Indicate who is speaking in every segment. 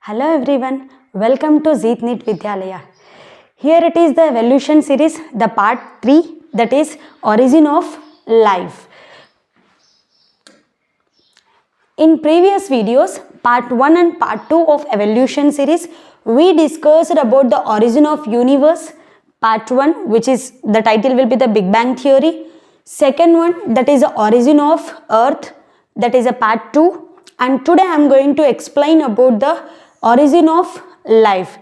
Speaker 1: Hello everyone, welcome to JEETNEET Vidyalaya. Here it is the evolution series, the part 3, that is origin of life. In previous videos, part 1 and part 2 of evolution series, we discussed about the origin of universe. Part 1, which is the title will be the Big Bang Theory. Second one, that is the origin of earth, that is a part 2. And today I am going to explain about the origin of life.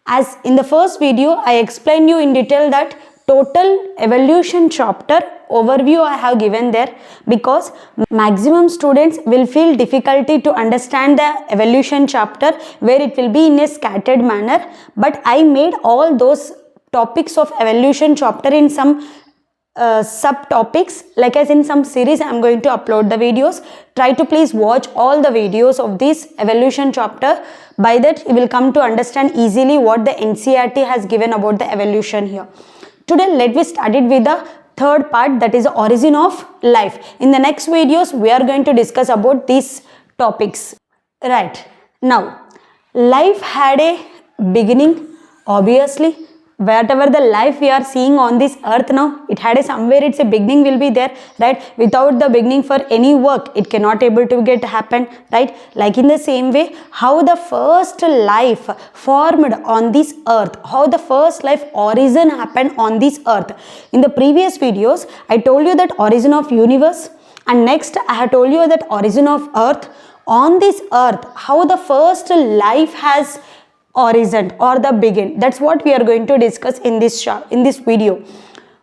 Speaker 1: As in the first video, I explained you in detail that total evolution chapter overview I have given there, because maximum students will feel difficulty to understand the evolution chapter where it will be in a scattered manner. But I made all those topics of evolution chapter in some subtopics, like as in some series I am going to upload the videos. Try to please watch all the videos of this evolution chapter. By that you will come to understand easily what the NCERT has given about the evolution here. Today let me start it with the third part, that is the origin of life. In the next videos we are going to discuss about these topics. Right, now life had a beginning. Obviously whatever the life we are seeing on this earth now, it had a somewhere it's a beginning will be there, right? Without the beginning for any work, it cannot able to get happen, right? Like in the same way, how the first life formed on this earth, how the first life origin happened on this earth. In the previous videos, I told you that origin of universe, and next I have told you that origin of earth. On this earth, how the first life has origin or the begin. That's what we are going to discuss in this video.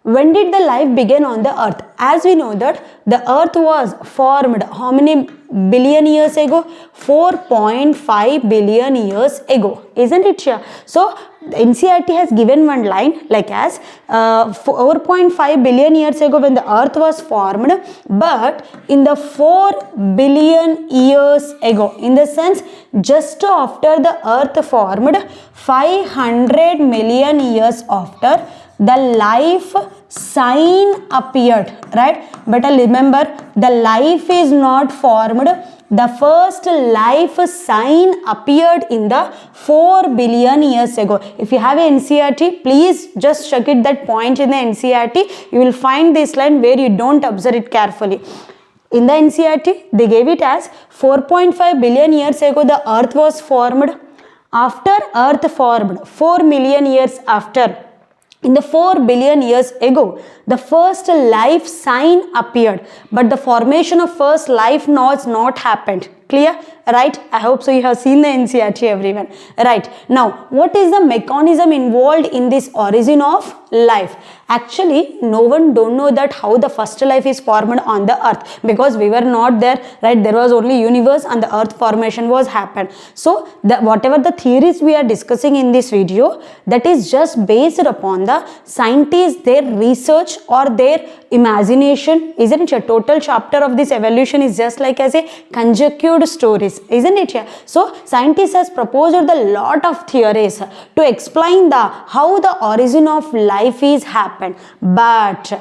Speaker 1: When did the life begin on the earth? As we know that the earth was formed how many billion years ago? 4.5 billion years ago, isn't it? So NCERT has given one line like as 4.5 billion years ago when the earth was formed, but in the 4 billion years ago, in the sense just after the earth formed, 500 million years after, the life sign appeared, right? But remember, the life is not formed. The first life sign appeared in the 4 billion years ago. If you have an NCERT, please just check it, that point in the NCERT. You will find this line where you don't observe it carefully. In the NCERT, they gave it as 4.5 billion years ago the earth was formed. After earth formed, 4 million years after, in the 4 billion years ago, the first life sign appeared, but the formation of first life was not happened. Clear? Right? I hope so you have seen the NCERT, everyone. Right. Now, what is the mechanism involved in this origin of life? Actually, no one don't know that how the first life is formed on the earth, because we were not there, right? There was only universe and the earth formation was happened. So, whatever the theories we are discussing in this video, that is just based upon the scientists, their research or their imagination, isn't it? A total chapter of this evolution is just like as a conjectured stories, isn't it? So scientists has proposed a lot of theories to explain the how the origin of life is happened, but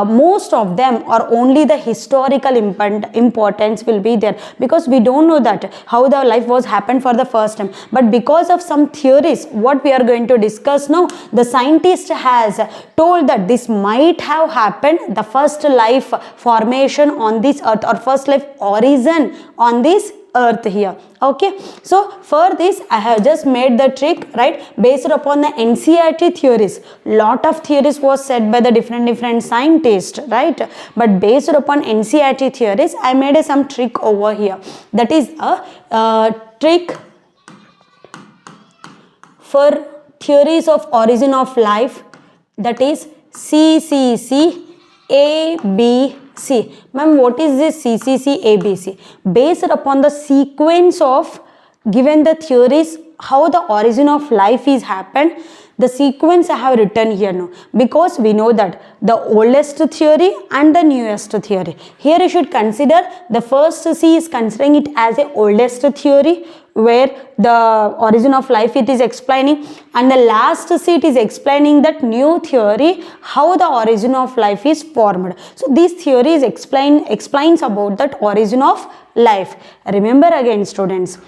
Speaker 1: most of them are only the historical importance will be there, because we don't know that how the life was happened for the first time. But because of some theories what we are going to discuss now, the scientist has told that this might have happened, the first life formation on this earth or first life origin on this earth here. Okay, so for this I have just made the trick, right, based upon the NCERT theories. Lot of theories was said by the different scientists, right, but based upon NCERT theories I made some trick over here. That is a trick for theories of origin of life, that is CCC ABC. Ma'am, what is this CCC ABC? Based upon the sequence of given the theories how the origin of life is happened, the sequence I have written here now, because we know that the oldest theory and the newest theory. Here you should consider the first C is considering it as a oldest theory, where the origin of life it is explaining, and the last C it is explaining that new theory how the origin of life is formed. So these theories explains about that origin of life. Remember again students,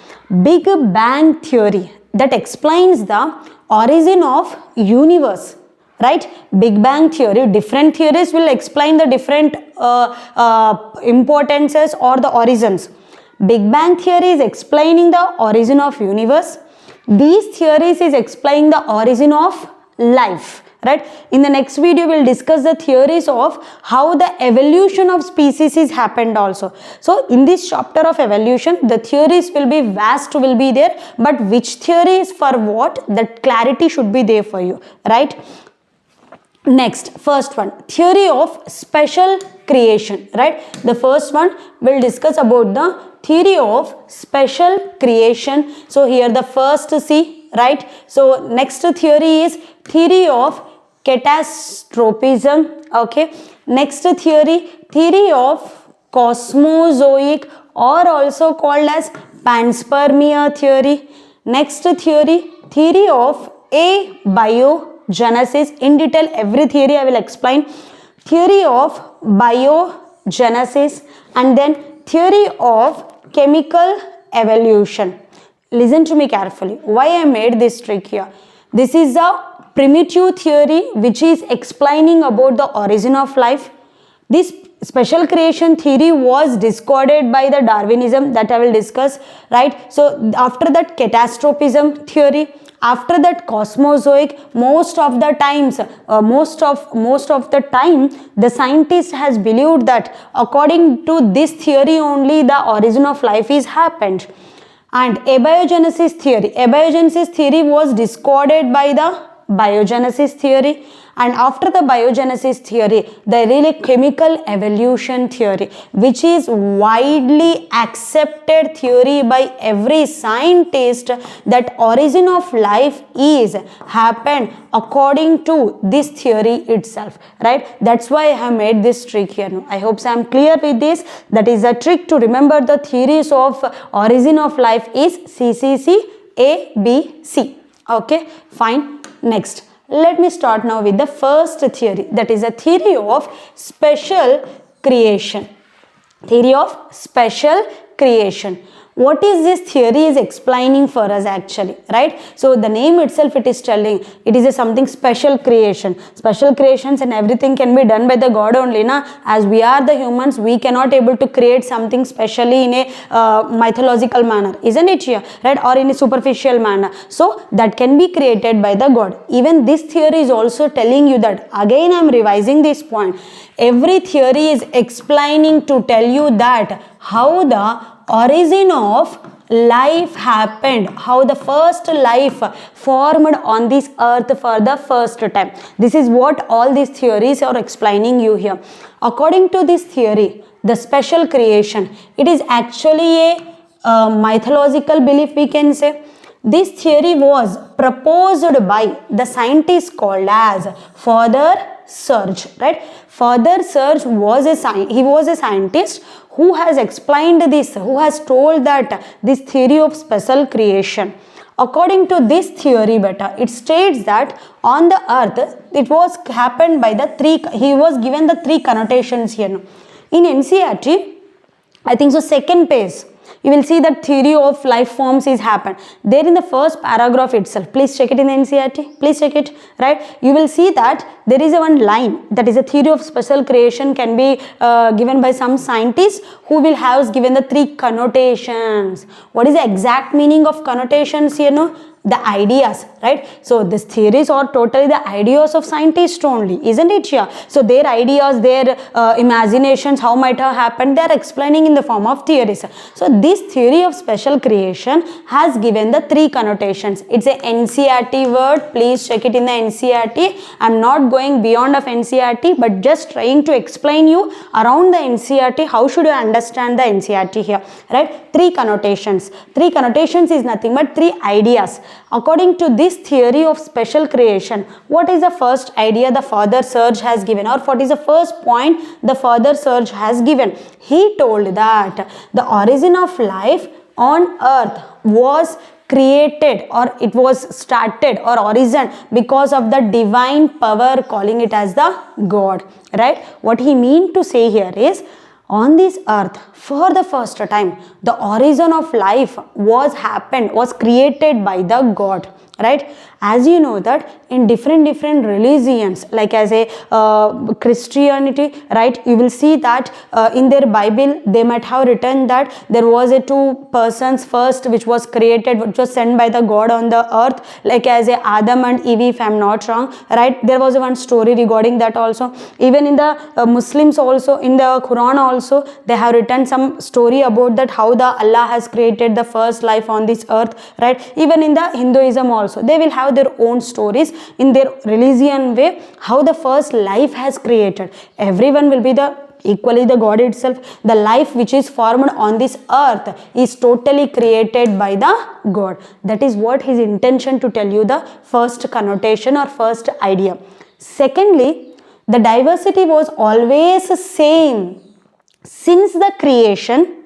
Speaker 1: Big Bang theory that explains the origin of universe, right? Big Bang theory, different theories will explain the different importances or the origins. Big Bang theory is explaining the origin of universe. These theories is explaining the origin of life, right? In the next video, we'll discuss the theories of how the evolution of species is happened also. So in this chapter of evolution, the theories will be vast, will be there, but which theory is for what, that clarity should be there for you, right? Next, first one, theory of special creation, right? The first one will discuss about the theory of special creation. So here the first C, right? So next theory is theory of catastropism, okay? Next theory of COSMOZOIC, or also called as PANSPERMIA theory. Next theory of abiogenesis. In detail, every theory I will explain. Theory of biogenesis, and then theory of chemical evolution. Listen to me carefully. Why I made this trick here? This is a primitive theory which is explaining about the origin of life. This special creation theory was discarded by the Darwinism that I will discuss, right? So after that, catastropism theory. After that, Cosmozoic. Most of the time the scientist has believed that according to this theory only the origin of life is happened. And abiogenesis theory was discarded by the biogenesis theory. And after the biogenesis theory, the really chemical evolution theory, which is widely accepted theory by every scientist, that origin of life is happened according to this theory itself, right? That's why I have made this trick here. I hope I am clear with this. That is a trick to remember the theories of origin of life is CCC ABC. Okay, fine. Next, let me start now with the first theory, that is a theory of special creation. Theory of special creation. What is this theory is explaining for us actually, right? So the name itself it is telling it is a something special creation. Special creations and everything can be done by the God only, na? As we are the humans, we cannot able to create something specially in a mythological manner, isn't it here, right? Or in a superficial manner. So that can be created by the God. Even this theory is also telling you that, again I am revising this point. Every theory is explaining to tell you that how the origin of life happened, how the first life formed on this earth for the first time. This is what all these theories are explaining you here. According to this theory, the special creation, it is actually a mythological belief, we can say. This theory was proposed by the scientist called as Father Serge, right? Father Serge was a scientist who has explained this, who has told that this theory of special creation. According to this theory, it states that on the earth it was happened by the he was given the three connotations here. In NCERT, I think so, second page, you will see that theory of life forms is happened. There in the first paragraph itself, please check it in the NCERT, please check it, right? You will see that there is a one line, that is a theory of special creation can be given by some scientists who will have given the three connotations. What is the exact meaning of connotations here? No? The ideas, right? So these theories are totally the ideas of scientists only, isn't it here? So their ideas, their imaginations, how might have happened, they are explaining in the form of theories. So this theory of special creation has given the three connotations. It's a NCERT word, please check it in the NCERT. I'm not going beyond of NCERT, but just trying to explain you around the NCERT, how should you understand the NCERT here, right? Three connotations. Three connotations is nothing but three ideas. According to this theory of special creation, what is the first idea the Father Serge has given, or what is the first point the Father Serge has given? He told that the origin of life on earth was created, or it was started or origin because of the divine power, calling it as the God, right? What he mean to say here is, on this earth for the first time the origin of life was created by the God, right? As you know that in different religions, like as a Christianity, right, you will see that in their Bible they might have written that there was a two persons first which was created, which was sent by the God on the earth, like as a Adam and Eve, if I am not wrong, right? There was one story regarding that also. Even in the Muslims also, in the Quran also, they have written some story about that, how the Allah has created the first life on this earth, right? Even in the Hinduism also, they will have their own stories in their religion way, how the first life has created. Everyone will be the equally the God itself. The life which is formed on this earth is totally created by the God. That is what his intention to tell you, the first connotation or first idea. Secondly, the diversity was always same since the creation,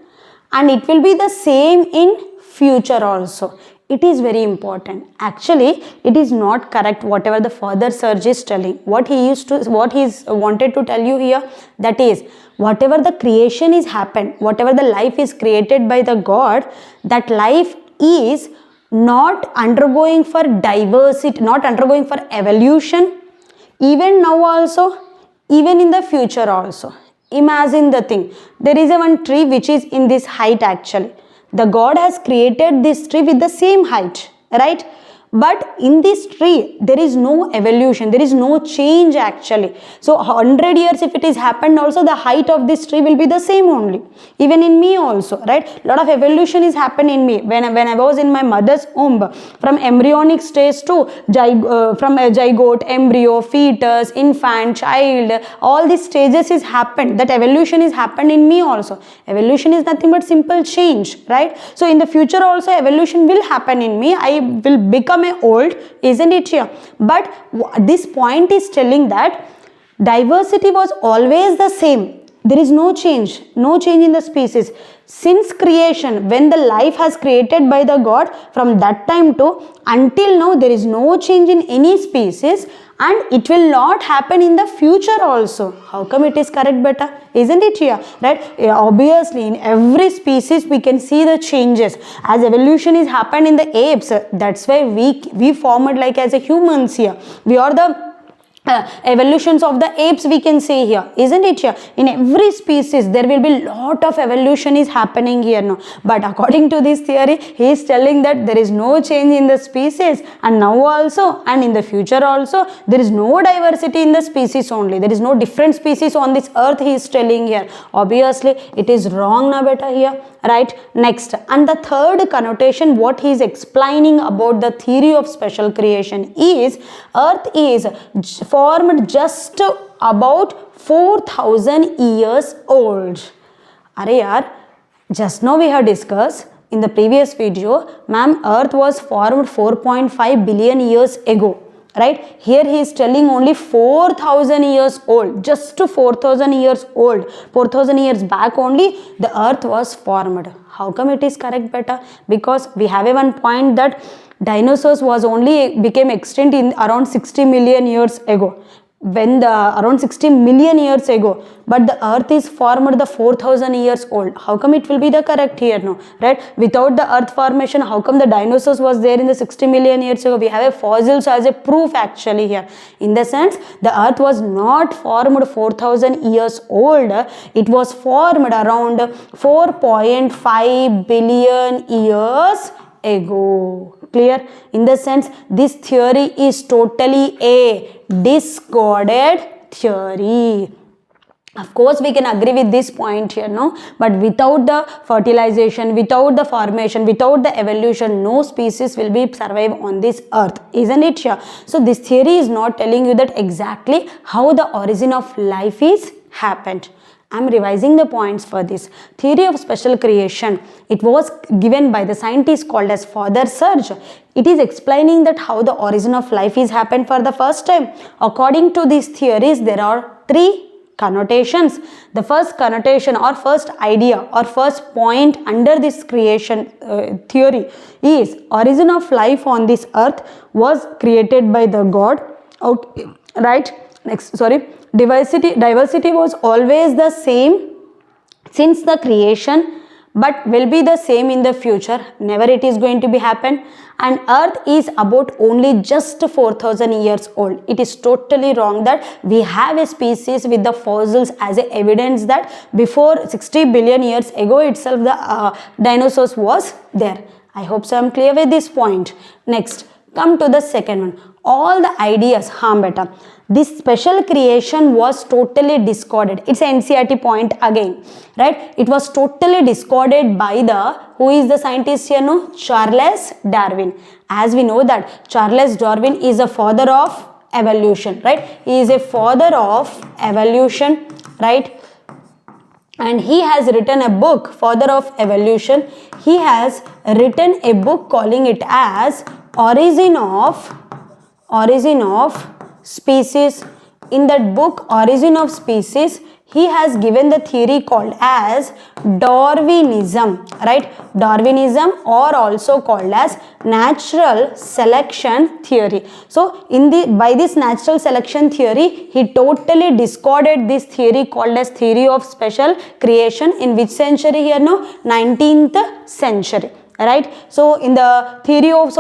Speaker 1: and it will be the same in future also. It is very important. Actually, it is not correct whatever the father Serge is telling. What he is wanted to tell you here, that is, whatever the creation is happened, whatever the life is created by the God, that life is not undergoing for diversity, not undergoing for evolution, even now also, even in the future also. Imagine the thing. There is a one tree which is in this height actually. The God has created this tree with the same height, right? But in this tree, there is no evolution, there is no change actually. So 100 years if it is happened also, the height of this tree will be the same only. Even in me also, right? Lot of evolution is happened in me. When I was in my mother's womb, from embryonic stage to from a zygote, embryo, fetus, infant, child, all these stages is happened. That evolution is happened in me also. Evolution is nothing but simple change, right? So in the future also evolution will happen in me. I will become old, isn't it here? But this point is telling that diversity was always the same. There is no change in the species. Since creation, when the life has created by the God, from that time to until now, there is no change in any species, and it will not happen in the future also. How come it is correct, beta? Isn't it here? Right? Obviously, in every species we can see the changes. As evolution is happened in the apes, that's why we formed like as a humans here. We are the evolutions of the apes we can say here, isn't it here? In every species there will be lot of evolution is happening here now. But according to this theory, he is telling that there is no change in the species, and now also and in the future also there is no diversity in the species only. There is no different species on this earth, he is telling here. Obviously it is wrong now beta here, right? Next, and the third connotation what he is explaining about the theory of special creation is, earth is formed just about 4,000 years old. Are yaar, just now we have discussed in the previous video, ma'am, earth was formed 4.5 billion years ago, right? Here he is telling only 4,000 years old, just 4,000 years old. 4,000 years back only the earth was formed. How come it is correct, beta? Because we have a one point that dinosaurs was only became extinct in around 60 million years ago. When the around 60 million years ago, but the earth is formed the 4,000 years old. How come it will be the correct here? No, right? Without the earth formation, how come the dinosaurs was there in the 60 million years ago? We have a fossils as a proof actually here. In the sense, the earth was not formed 4,000 years old. It was formed around 4.5 billion years ago. Clear? In the sense, this theory is totally a discorded theory. Of course, we can agree with this point here, no? But without the fertilization, without the formation, without the evolution, no species will be survive on this earth, isn't it here? So this theory is not telling you that exactly how the origin of life is happened. I am revising the points for this. Theory of special creation. It was given by the scientist called as Father Serge. It is explaining that how the origin of life is happened for the first time. According to these theories, there are three connotations. The first connotation or first idea or first point under this creation theory is origin of life on this earth was created by the God. Okay, right? Next, sorry. Diversity was always the same since the creation, but will be the same in the future. Never it is going to be happen. And earth is about only just 4,000 years old. It is totally wrong that we have a species with the fossils as a evidence that before 60 billion years ago itself the dinosaurs was there. I hope so I am clear with this point. Next, come to the second one. All the ideas, beta. This special creation was totally discarded. It's an NCERT point again, right? It was totally discarded by who is the scientist here? No, Charles Darwin. As we know that Charles Darwin is a father of evolution, right? He is a father of evolution, right? And he has written a book, Father of Evolution. He has written a book calling it as Origin of Species. In that book, Origin of Species, he has given the theory called as Darwinism, right? Darwinism, or also called as natural selection theory. So by this natural selection theory, he totally discarded this theory called as theory of special creation. In which century here? No, 19th century, right? So in the theory of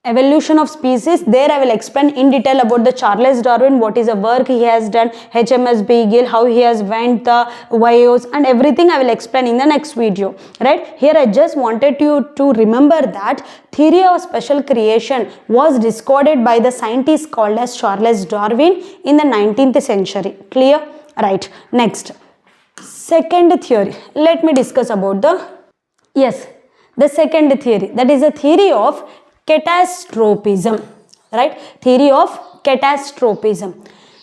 Speaker 1: evolution of species, there I will explain in detail about the Charles Darwin, what is the work he has done, HMS Beagle, how he has went the VEDIOs, and everything I will explain in the next video, right? Here I just wanted you to remember that theory of special creation was discarded by the scientist called as Charles Darwin in the 19th century. Clear? Right. Next, second theory. Let me discuss about the second theory, that is a theory of catastropism, right? Theory of catastropism.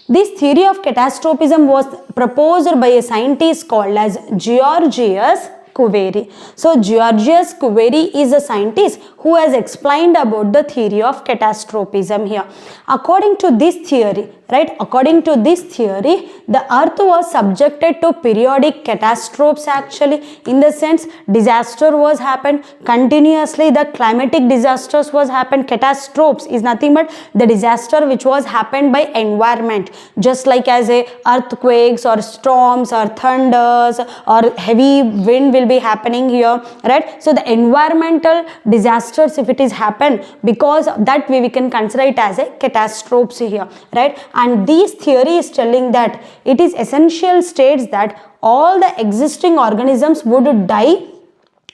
Speaker 1: This theory of catastropism was proposed by a scientist called as Georgius Cuvier. So Georgius Cuvier is a scientist who has explained about the theory of catastropism here. According to this theory, right? According to this theory, the earth was subjected to periodic catastrophes actually, in the sense disaster was happened continuously, the climatic disasters was happened. Catastrophes is nothing but the disaster which was happened by environment, just like as a earthquakes or storms or thunders or heavy wind will be happening here, right? So the environmental disasters, if it is happened, because of that we can consider it as a catastrophes here, right? And this theory is telling that it is essential states that all the existing organisms would die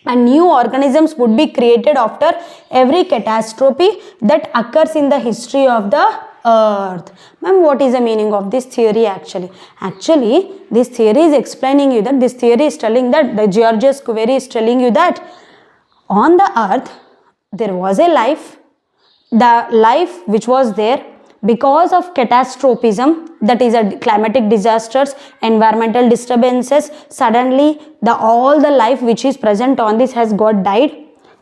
Speaker 1: and new organisms would be created after every catastrophe that occurs in the history of the earth. Ma'am, what is the meaning of this theory actually? Actually, this theory is explaining you that this theory is telling that the Georgius Cuvier is telling you that on the earth there was a life, the life which was there because of catastrophism, that is a climatic disasters, environmental disturbances, suddenly all the life which is present on this has got died.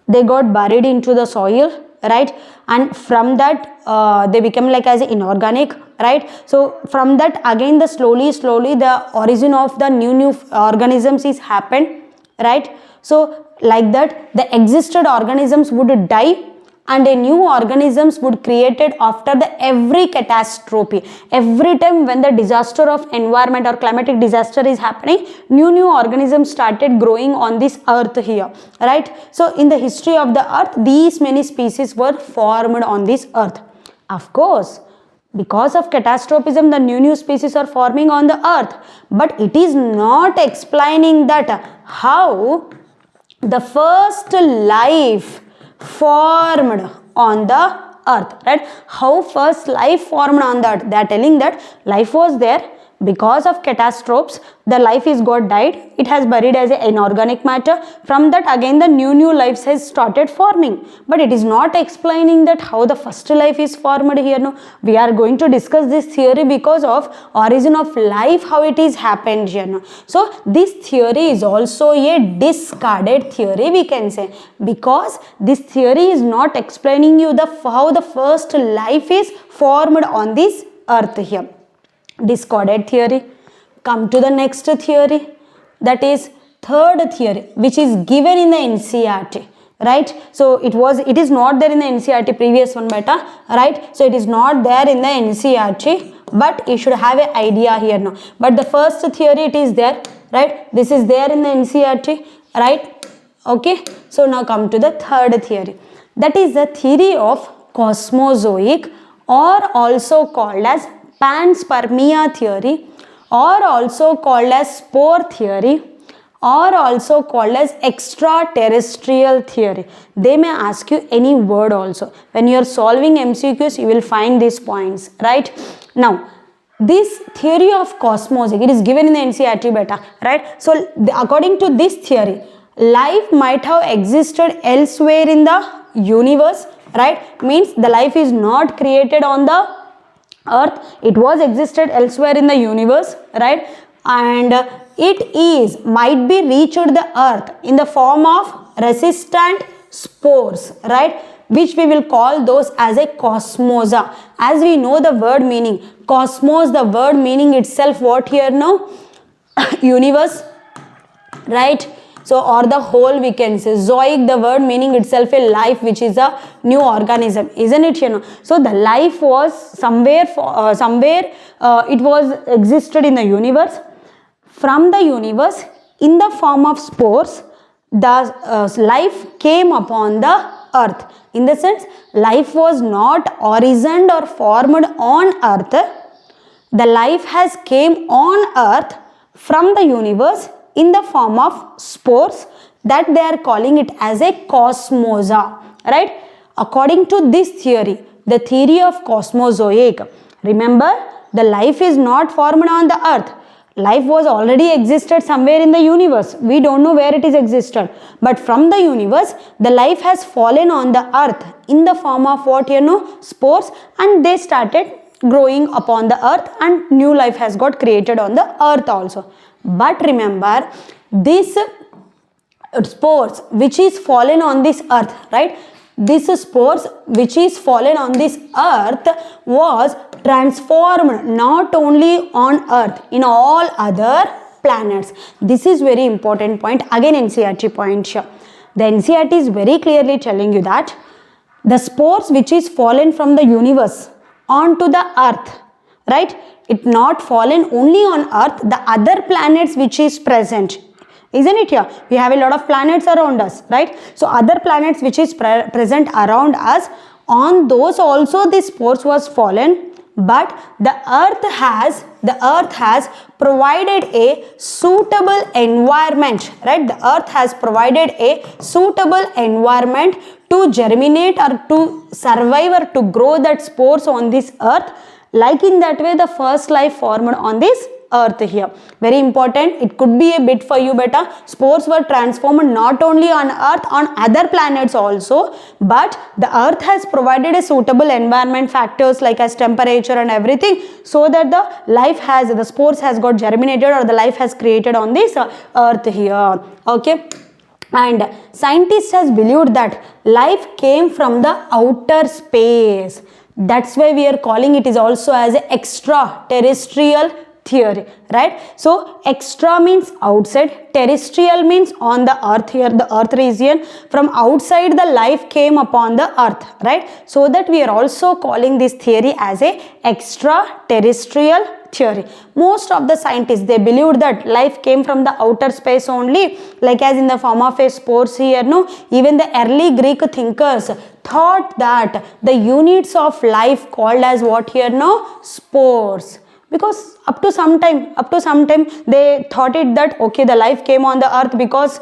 Speaker 1: They got buried into the soil, right? And from that they become like as inorganic, right? So from that again the slowly the origin of the new organisms is happened, right? So like that the existed organisms would die and a new organisms would created after the every catastrophe. Every time when the disaster of environment or climatic disaster is happening, new organisms started growing on this earth here, right? So in the history of the earth, these many species were formed on this earth. Of course, because of catastrophism, the new species are forming on the earth, but it is not explaining that how the first life formed on the earth, right? How first life formed on the earth. They are telling that life was there because of catastrophes, the life is got died, it has buried as an inorganic matter. From that again the new lives has started forming, but it is not explaining that how the first life is formed here. No, we are going to discuss this theory because of origin of life, how it is happened here. No, so this theory is also a discarded theory, we can say, because this theory is not explaining you how the first life is formed on this earth here. discorded theory. Come to the next theory, that is third theory, which is given in the NCERT, right? So it is not there in the NCERT, previous one beta, right? So it is not there in the NCERT, but you should have an idea here now. But the first theory, it is there, right? This is there in the NCERT, right? Okay, so now come to the third theory, that is the theory of COSMOZOIC, or also called as PANSPERMIA theory, or also called as spore theory, or also called as extraterrestrial theory. They may ask you any word also. When you are solving MCQs, you will find these points, right? Now, this theory of COSMOZOIC, it is given in the NCERT beta, right? So, according to this theory, life might have existed elsewhere in the universe, right? Means the life is not created on the earth, it was existed elsewhere in the universe, right? And it might be reached the earth in the form of resistant spores, right? Which we will call those as a cosmosa. As we know the word meaning, cosmos, the word meaning itself, what here now? Universe, right? So, or the whole we can say. Zoic, the word meaning itself a life, which is a new organism, isn't it? You know. So, the life was somewhere, it was existed in the universe. From the universe, in the form of spores, the life came upon the earth. In the sense, life was not origined or formed on earth. The life has came on earth from the universe in the form of spores, that they are calling it as a cosmosa, right? According to this theory, the theory of COSMOZOIC, remember, the life is not formed on the earth. Life was already existed somewhere in the universe. We don't know where it is existed. But from the universe, the life has fallen on the earth in the form of what you know, spores, and they started growing upon the earth, and new life has got created on the earth also. But remember, this spores which is fallen on this earth, right? This spores which is fallen on this earth was transformed not only on earth, in all other planets. This is very important point. Again, NCERT point here. The NCERT is very clearly telling you that the spores which is fallen from the universe onto the earth, right? It not fallen only on earth, the other planets which is present, isn't it here? We have a lot of planets around us, right? So other planets which is present around us, on those also the spores was fallen, but the earth has provided a suitable environment, right? The earth has provided a suitable environment to germinate or to survive or to grow that spores on this earth. Like in that way, the first life formed on this earth here. Very important. It could be a bit for you beta. Spores were transformed not only on earth, on other planets also, but the earth has provided a suitable environment, factors like as temperature and everything, so that the spores has got germinated, or the life has created on this earth here. Okay. And scientists has believed that life came from the outer space. That's why we are calling it is also as an extraterrestrial theory, right? So extra means outside, terrestrial means on the earth here, the earth region. From outside the life came upon the earth, right? So that we are also calling this theory as a extraterrestrial theory. Most of the scientists, they believed that life came from the outer space only, like as in the form of a spores here. No, even the early Greek thinkers thought that the units of life called as what here? No, spores. Because up to some time they thought it that okay, the life came on the earth because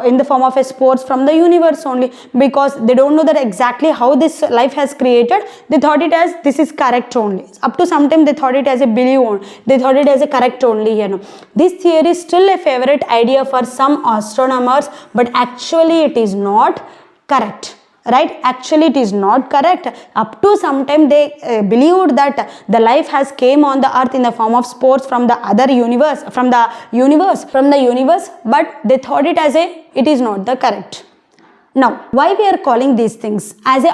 Speaker 1: in the form of a spores from the universe only, because they don't know that exactly how this life has created. They thought it as this is correct only. Up to some time they thought it as a belief only. They thought it as a correct only here. This theory is still a favorite idea for some astronomers, but actually it is not correct. Right? Actually it is not correct. Up to some time they believed that the life has came on the earth in the form of spores from the other universe, from the universe, but they thought it as it is not the correct. Now, why we are calling these things as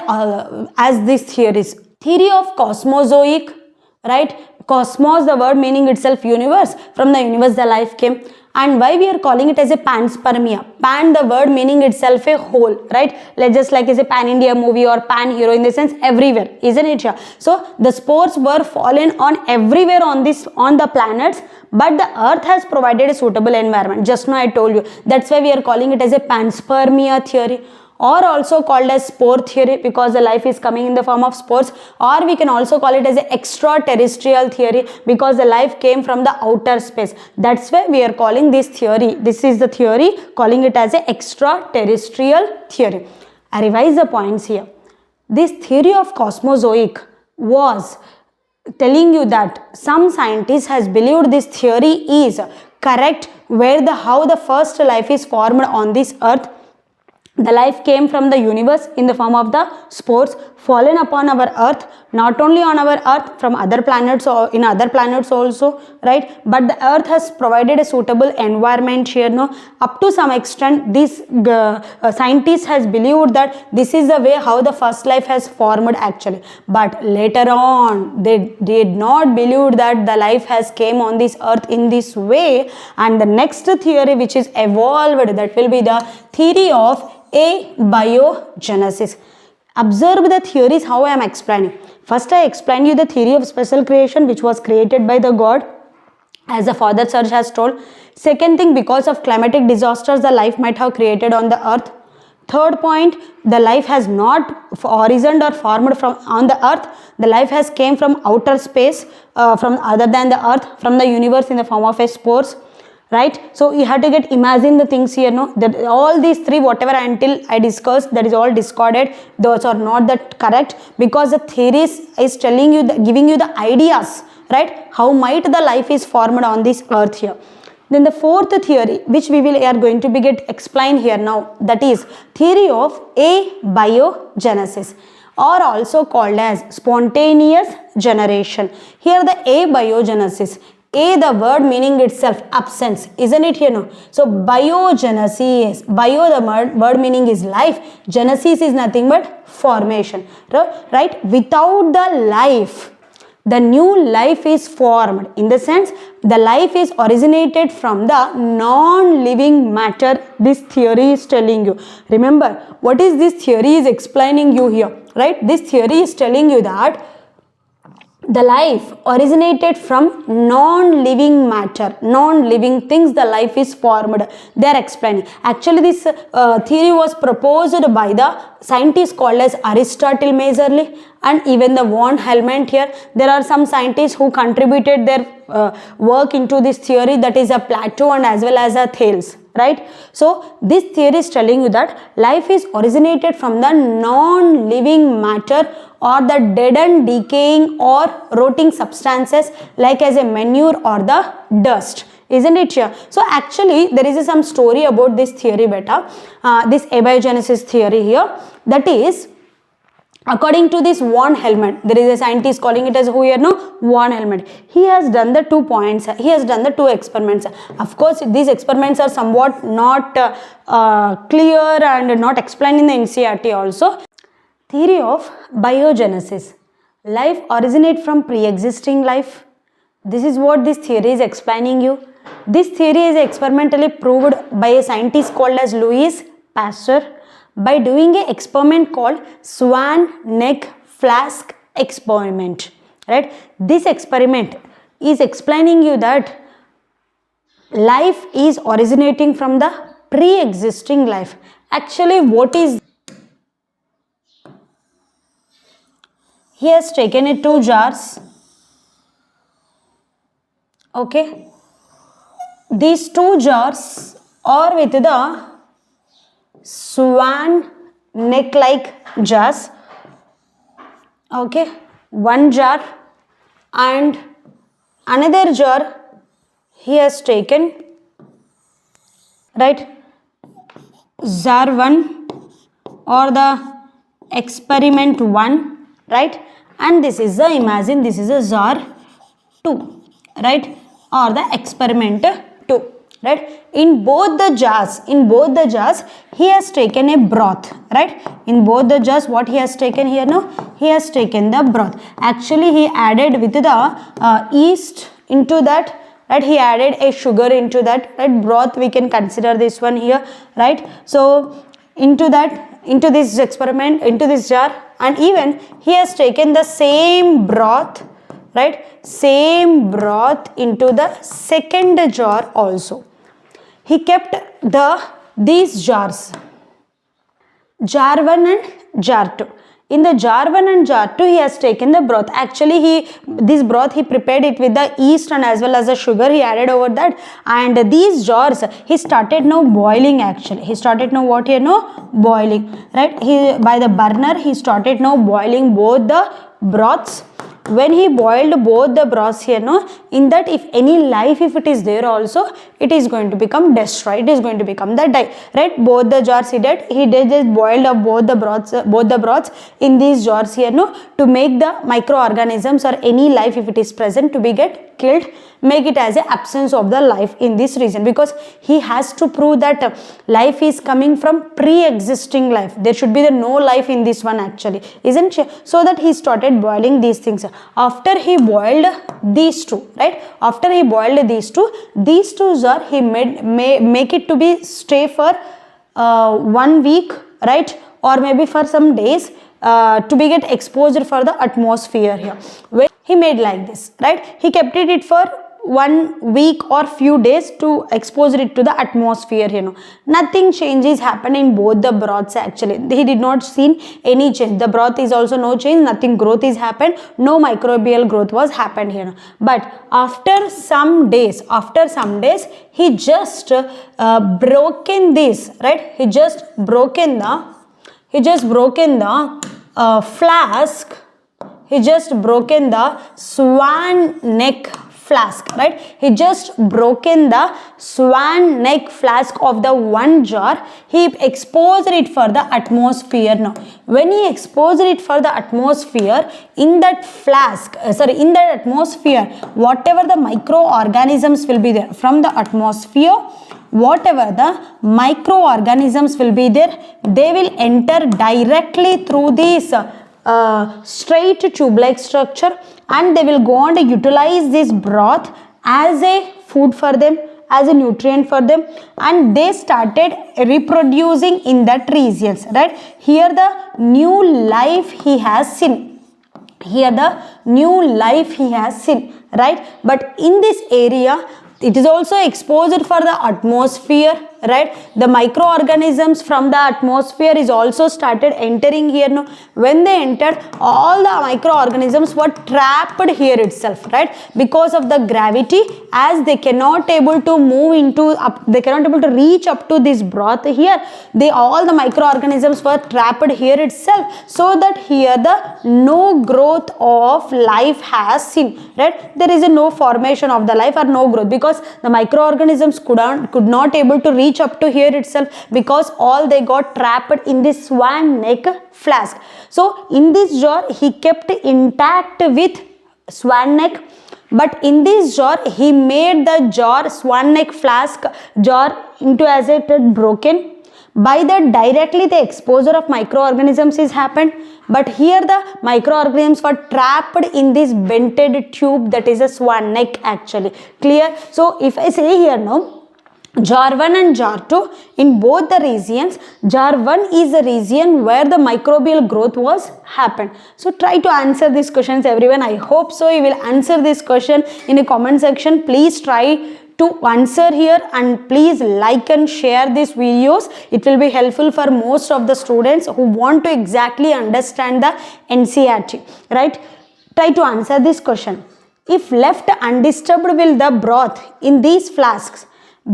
Speaker 1: this theories? Theory of COSMOZOIC, right? Cosmos, the word meaning itself universe. From the universe the life came. And why we are calling it as a panspermia? Pan, the word meaning itself a whole, right? Let's just like as a pan India movie or pan hero, in the sense everywhere, isn't it? Yeah. So the spores were fallen on everywhere on the planets, but the earth has provided a suitable environment. Just now I told you, that's why we are calling it as a panspermia theory, or also called as spore theory, because the life is coming in the form of spores. Or we can also call it as an extraterrestrial theory, because the life came from the outer space. That's why we are calling this theory, this is the theory, calling it as an extraterrestrial theory. I revise the points here. This theory of Cosmozoic was telling you that some scientists has believed this theory is correct, where how the first life is formed on this earth. The life came from the universe in the form of the spores fallen upon our earth, not only on our earth, from other planets or in other planets also, right? But the earth has provided a suitable environment here, no? Up to some extent, these scientists has believed that this is the way how the first life has formed actually. But later on, they did not believe that the life has came on this earth in this way. And the next theory which is evolved, that will be the theory of abiogenesis. Observe the theories how I am explaining. First I explained you the theory of special creation, which was created by the God, as the Father Church has told. Second thing, because of climatic disasters the life might have created on the earth. Third point, the life has not origined or formed from on the earth. The life has came from outer space, from other than the earth, from the universe in the form of a spores. Right? So you have to imagine the things here, no? That all these three, whatever until I discussed, that is all discarded. Those are not that correct, because the theories is telling you, giving you the ideas, right? How might the life is formed on this earth here. Then the fourth theory, which we are going to be explained here now, that is theory of abiogenesis, or also called as spontaneous generation. Here the abiogenesis. A, the word meaning itself absence, isn't it here? No. So biogenesis, bio, the word meaning is life, genesis is nothing but formation, right? Without the life, the new life is formed. In the sense, the life is originated from the non-living matter. This theory is telling you. Remember, what is this theory is explaining you here, right? This theory is telling you that the life originated from non-living matter, non-living things, the life is formed. They are explaining. Actually, this theory was proposed by the scientist called as Aristotle majorly, and even the von Helmont here. There are some scientists who contributed their work into this theory, that is a Plato and as well as a Thales. Right? So this theory is telling you that life is originated from the non-living matter, or the dead and decaying or rotting substances, like as a manure or the dust. Isn't it here? So actually there is some story about this theory beta, this abiogenesis theory here, that is according to this von Helmont. There is a scientist calling it as who here, no? Von Helmont. He has done the 2 points. He has done the 2 experiments. Of course, these experiments are somewhat not clear and not explained in the NCERT also. Theory of biogenesis. Life originates from pre-existing life. This is what this theory is explaining you. This theory is experimentally proved by a scientist called as Louis Pasteur, by doing an experiment called swan neck flask experiment, right? This experiment is explaining you that life is originating from the pre-existing life. Actually, what is, he has taken it 2 jars, okay? These 2 jars are with the swan neck like jars, okay? 1 jar, and another jar he has taken, right? Jar 1 or the experiment 1, right? And this is the, imagine this is a jar 2, right? Or the experiment 2. Right? In both the jars, he has taken a broth, right? In both the jars, what he has taken here now? he has taken the broth. Actually he added with the yeast into that, right? He added a sugar into that, right? Broth we can consider this one here, right? So into that, into this experiment, into this jar, and even he has taken the same broth, right? Same broth into the second jar also. He kept these jars, jar 1 and jar 2. In the jar 1 and jar 2, he has taken the broth. Actually, this broth he prepared it with the yeast and as well as the sugar he added over that. And these jars, he started now boiling actually. He started now what here now? Boiling, right? By the burner, he started now boiling both the broths. When he boiled both the broths here, no, in that if any life, if it is there also, it is going to become destroyed. It is going to become the die, right? Both the jars he did just boiled up both the broths in these jars here, no, to make the microorganisms or any life if it is present to be get killed, make it as a absence of the life in this region, because he has to prove that life is coming from pre-existing life. There should be no life in this one actually, isn't it? So that he started boiling these things. After he boiled these two, right? After he boiled these two jars, he make it to be stay for 1 week, right? Or maybe for some days to be get exposed for the atmosphere here. When he made like this, right? He kept it for 1 week or few days to expose it to the atmosphere, you know. Nothing changes happen in both the broths actually. He did not see any change. The broth is also no change, nothing growth is happened, no microbial growth was happened here. But after some days, he just broken this, right? He just broken the flask. He just broken the swan neck flask, right? He just broken the swan neck flask of the one jar. He exposed it for the atmosphere now. When he exposed it for the atmosphere, in that flask, in that atmosphere, whatever the microorganisms will be there from the atmosphere, whatever the microorganisms will be there, they will enter directly through this straight tube-like structure, and they will go on to utilize this broth as a food for them, as a nutrient for them, and they started reproducing in that regions, right? Here the new life he has seen. Here the new life he has seen, right? But in this area, it is also exposed for the atmosphere, right? The microorganisms from the atmosphere is also started entering here now. When they entered, all the microorganisms were trapped here itself, right? Because of the gravity, as they cannot able to move into they cannot able to reach up to this broth here, all the microorganisms were trapped here itself, so that here the no growth of life has seen, right? There is a no formation of the life or no growth, because the microorganisms could not able to reach up to here itself, because all they got trapped in this swan neck flask. So in this jar he kept intact with swan neck, but in this jar he made the jar swan neck flask jar into as it had broken. By that directly the exposure of microorganisms is happened, but here the microorganisms were trapped in this vented tube, that is a swan neck actually. Clear? So if I say here now, jar 1 and jar 2, in both the regions, jar 1 is the region where the microbial growth was happened. So try to answer these questions everyone. I hope so you will answer this question in a comment section. Please try to answer here, and please like and share these videos. It will be helpful for most of the students who want to exactly understand the NCERT, right? Try to answer this question. If left undisturbed, will the broth in these flasks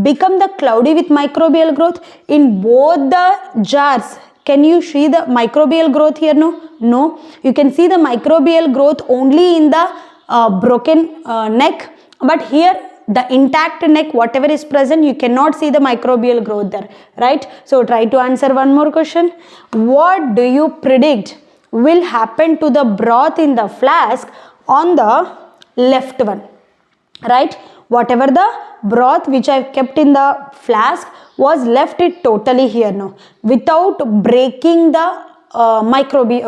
Speaker 1: become the cloudy with microbial growth? In both the jars, can you see the microbial growth here? No. You can see the microbial growth only in the broken neck, but here the intact neck, whatever is present, you cannot see the microbial growth there, right? So try to answer one more question. What do you predict will happen to the broth in the flask on the left one, right? Whatever the broth which I kept in the flask was left it totally here now, without breaking the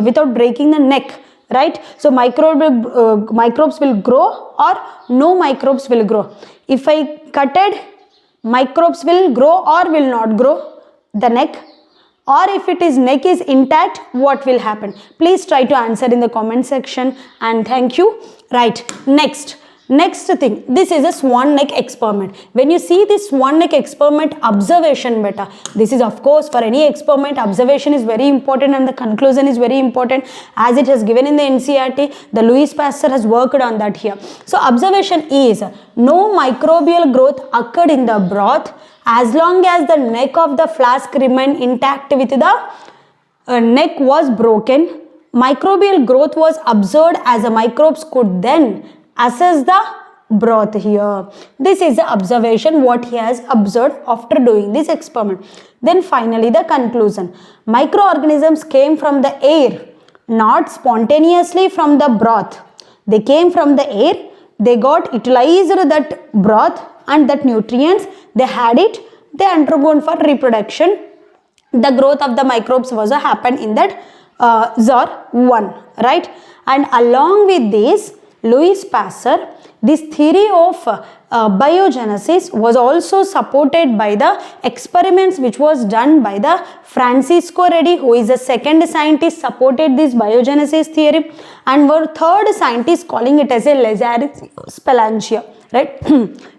Speaker 1: without breaking the neck, right? So microbes will grow or no microbes will grow. If I cutted, microbes will grow or will not grow the neck, or if it is neck is intact, what will happen? Please try to answer in the comment section, and thank you. Right, next thing, this is a swan neck experiment. When you see this swan neck experiment, observation beta, this is of course for any experiment, observation is very important and the conclusion is very important, as it has given in the NCERT. The Louis Pasteur has worked on that here. So observation is, no microbial growth occurred in the broth as long as the neck of the flask remained intact with the neck was broken. Microbial growth was observed as the microbes could then assess the broth here. This is the observation what he has observed after doing this experiment. Then finally the conclusion. Microorganisms came from the air, not spontaneously from the broth. They came from the air, they got utilized that broth and that nutrients, they had it, they undergone for reproduction. The growth of the microbes was happened in that ZOR1, right? And along with this, Louis Pasteur, this theory of biogenesis was also supported by the experiments which was done by the Francisco Redi, who is the second scientist, supported this biogenesis theory, and were third scientist calling it as a Lazario Spelungia, right?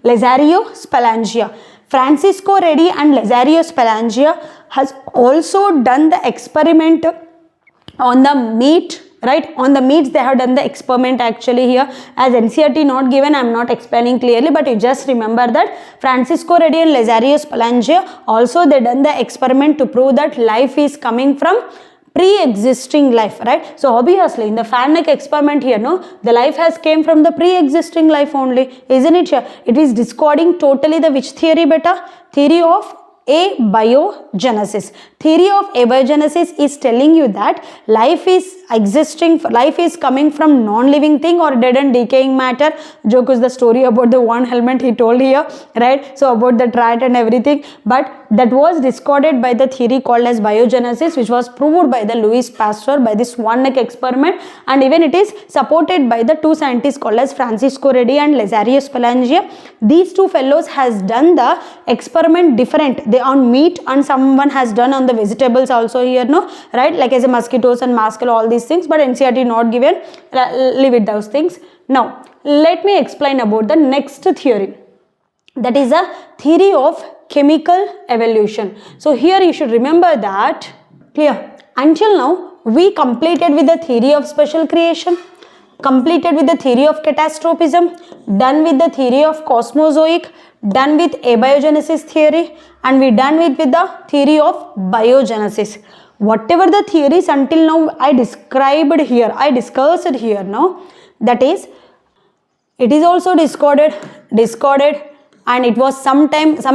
Speaker 1: Lazario Spelungia. Francisco Redi and Lazario Spelungia has also done the experiment on the meat, right? On the meats they have done the experiment actually here. As NCERT not given, I am not explaining clearly, but you just remember that Francisco Redi and Lazario Spelungia also they done the experiment to prove that life is coming from pre-existing life, right? So obviously in the fan neck experiment here, no, the life has came from the pre-existing life only, isn't it here? It is discarding totally the which theory beta? Theory of abiogenesis. Theory of abiogenesis is telling you that life is existing, life is coming from non-living thing or dead and decaying matter. Joke is the story about the one helmet he told here, right? So about the rat and everything, but that was discarded by the theory called as biogenesis, which was proved by the Louis Pasteur by this one neck experiment, and even it is supported by the two scientists called as Francisco Redi and Lazario Spelungia. These two fellows has done the experiment different. They on meat and someone has done on the vegetables also here, no, right? Like as a mosquitoes and muscle, all these things, but NCERT not given. Leave it those things. Now let me explain about the next theory. That is a theory of chemical evolution. So here you should remember that, clear? Until now we completed with the theory of special creation, completed with the theory of catastropism, done with the theory of cosmozoic, done with abiogenesis theory, and we done with the theory of biogenesis. Whatever the theories until now I described here, I discussed here now, that is, it is also discarded, and it was some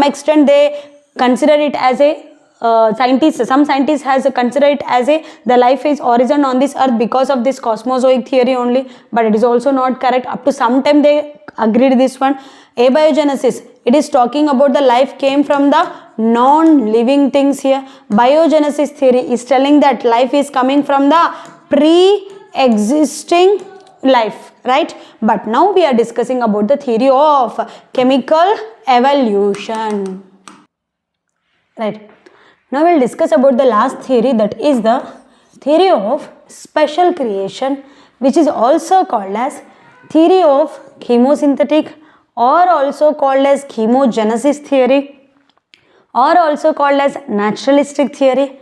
Speaker 1: extent they consider it as a some scientists has considered it as a the life is origin on this earth because of this cosmozoic theory only, but it is also not correct. Up to some time they agreed this one. Abiogenesis, it is talking about the life came from the non-living things here. Biogenesis theory is telling that life is coming from the pre-existing life, right? But now we are discussing about the theory of chemical evolution, right? Now we will discuss about the last theory, that is the theory of special creation, which is also called as theory of chemosynthetic, or also called as chemogenesis theory, or also called as naturalistic theory,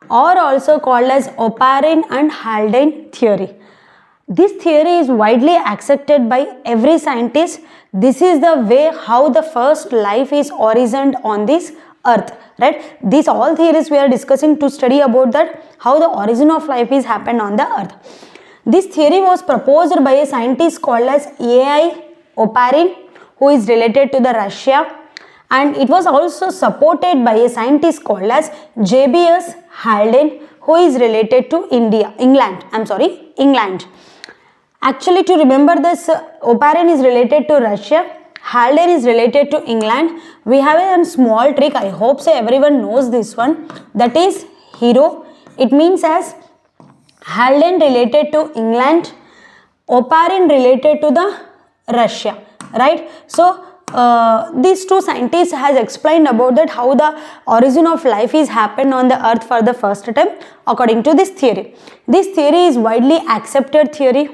Speaker 1: or also called as Oparin and Haldane theory. This theory is widely accepted by every scientist. This is the way how the first life is origined on this earth, right? These all theories we are discussing to study about that how the origin of life is happened on the earth. This theory was proposed by a scientist called as A.I. Oparin, who is related to the Russia, and it was also supported by a scientist called as J.B.S. Haldane, who is related to England. Actually, to remember this, Oparin is related to Russia, Haldane is related to England. We have a small trick, I hope so everyone knows this one, that is hero. It means as Haldane related to England, Oparin related to the Russia, right? So these two scientists has explained about that how the origin of life is happened on the earth for the first time according to this theory. This theory is widely accepted theory,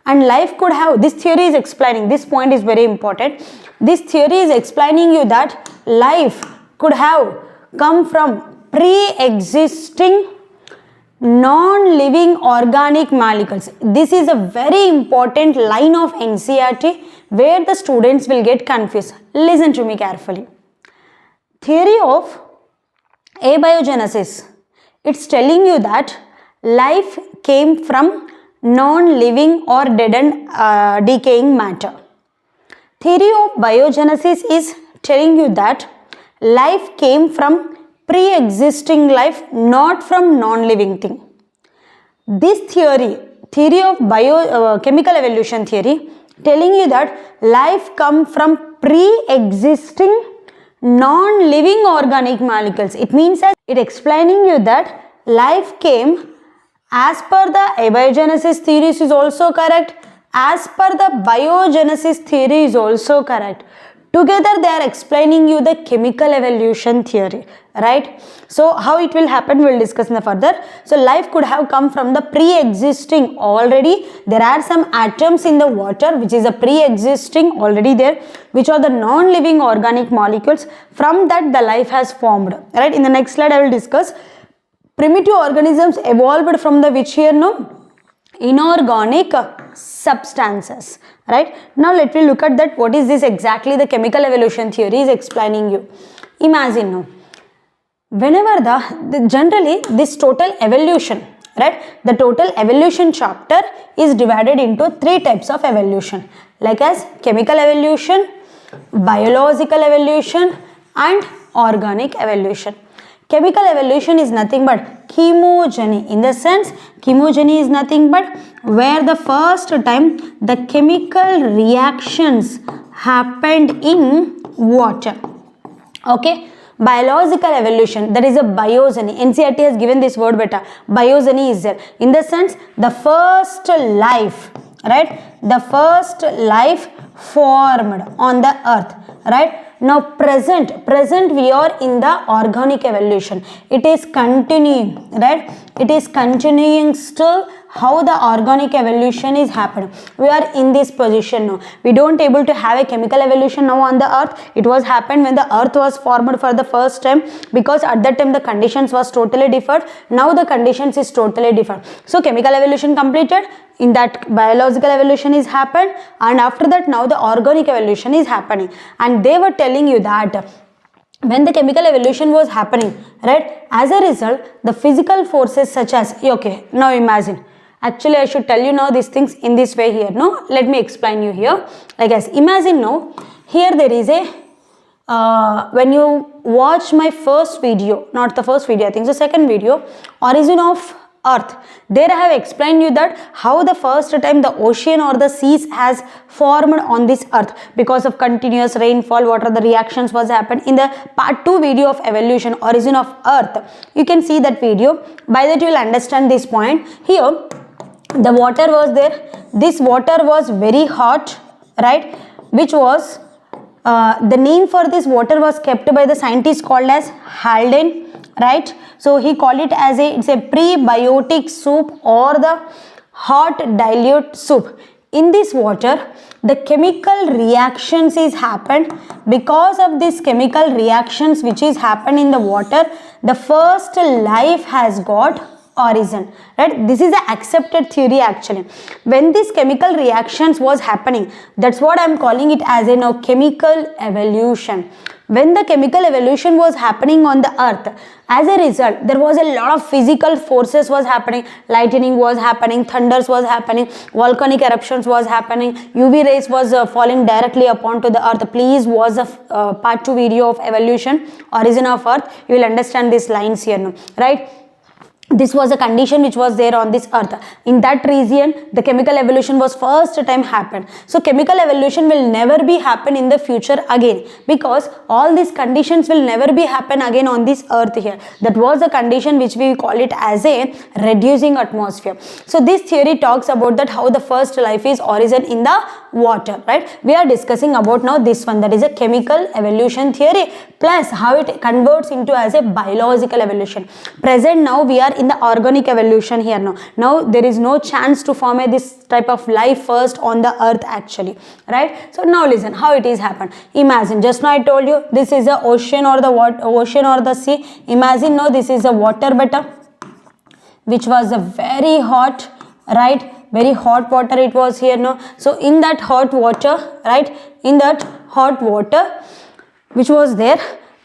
Speaker 1: and life could have, this theory is explaining, this point is very important, this theory is explaining you that life could have come from pre-existing non-living organic molecules. This is a very important line of NCERT where the students will get confused. Listen to me carefully. Theory of abiogenesis. It's telling you that life came from non-living or dead and decaying matter. Theory of biogenesis is telling you that life came from pre-existing life, not from non-living thing. This theory of chemical evolution theory, telling you that life come from pre-existing non-living organic molecules. It means that it explaining you that life came as per the abiogenesis theory is also correct, as per the biogenesis theory is also correct. Together they are explaining you the chemical evolution theory, right? So how it will happen, we will discuss in the further. So life could have come from the pre-existing, already there are some atoms in the water which is a pre-existing already there, which are the non-living organic molecules. From that the life has formed, right? In the next slide I will discuss. Primitive organisms evolved from the which here, no? Inorganic substances, right? Now let me look at that. What is this exactly? The chemical evolution theory is explaining you. Imagine now, whenever generally this total evolution, right? The total evolution chapter is divided into 3 types of evolution, like as chemical evolution, biological evolution and organic evolution. Chemical evolution is nothing but chemogeny. In the sense, chemogeny is nothing but where the first time the chemical reactions happened in water. Okay. Biological evolution, that is a biogeny. NCERT has given this word beta. Biogeny is there. In the sense, the first life, right? The first life formed on the earth, right? Now present we are in the organic evolution. It is continuing, right? It is continuing still how the organic evolution is happening. We are in this position now. We don't able to have a chemical evolution now on the earth. It was happened when the earth was formed for the first time, because at that time the conditions was totally different. Now the conditions is totally different. So chemical evolution completed, in that biological evolution is happened, and after that now the organic evolution is happening. And they were telling you that when the chemical evolution was happening, right, as a result the physical forces such as, okay, now imagine, actually I should tell you now these things in this way here, no, let me explain you here. Like as, imagine now, here there is a when you watch my first video, not the first video, I think the second video, origin of earth, there I have explained you that how the first time the ocean or the seas has formed on this earth because of continuous rainfall, what are the reactions was happened. In the part 2 video of evolution, origin of earth, you can see that video. By that you will understand this point. Here the water was there, this water was very hot, right, which was the name for this water was kept by the scientist called as Haldane, right? So he called it as it's a prebiotic soup or the hot dilute soup. In this water, the chemical reactions is happened. Because of this chemical reactions which is happened in the water, the first life has got origin, right? This is the accepted theory actually. When this chemical reactions was happening, that's what I am calling it as a chemical evolution. When the chemical evolution was happening on the earth, as a result there was a lot of physical forces was happening. Lightning was happening, thunders was happening, volcanic eruptions was happening, UV rays was falling directly upon to the earth. Please watch the part 2 video of evolution, origin of earth. You will understand these lines here now, right? this was a condition which was there on this earth. In that region, the chemical evolution was first time happened. So chemical evolution will never be happen in the future again, because all these conditions will never be happen again on this earth here. That was a condition which we call it as a reducing atmosphere. So this theory talks about that how the first life is origin in the water, right? We are discussing about now this one, that is a chemical evolution theory, plus how it converts into as a biological evolution. Present now we are in the organic evolution here now. Now there is no chance to form this type of life first on the earth actually, right? So now listen how it is happened. Imagine, just now I told you this is the ocean or the ocean or the sea. Imagine now this is a water bottom which was a very hot, right? Very hot water it was here now. So in that hot water, right? In that hot water which was there,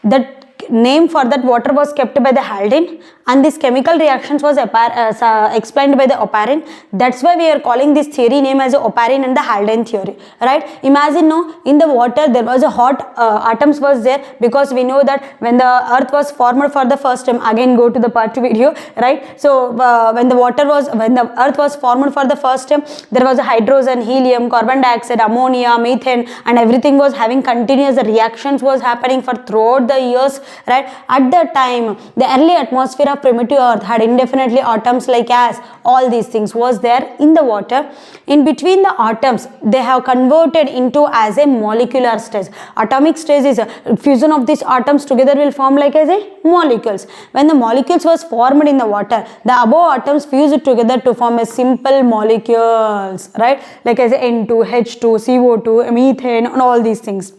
Speaker 1: that name for that water was kept by the Haldane, and this chemical reactions was explained by the Oparin. That's why we are calling this theory name as Oparin and the Haldane theory, right? Imagine now in the water there was a hot atoms was there, because we know that when the earth was formed for the first time, again go to the part 2 video, right? So when the earth was formed for the first time, there was a hydrogen, helium, carbon dioxide, ammonia, methane, and everything was having continuous reactions was happening for throughout the years, right? At that time the early atmosphere of primitive earth had indefinitely atoms like as all these things was there in the water. In between the atoms they have converted into as a molecular stage. Atomic stage is a fusion of these atoms together will form like as a molecules. When the molecules was formed in the water, the above atoms fused together to form a simple molecules, right? Like as N2, H2, CO2, methane and all these things.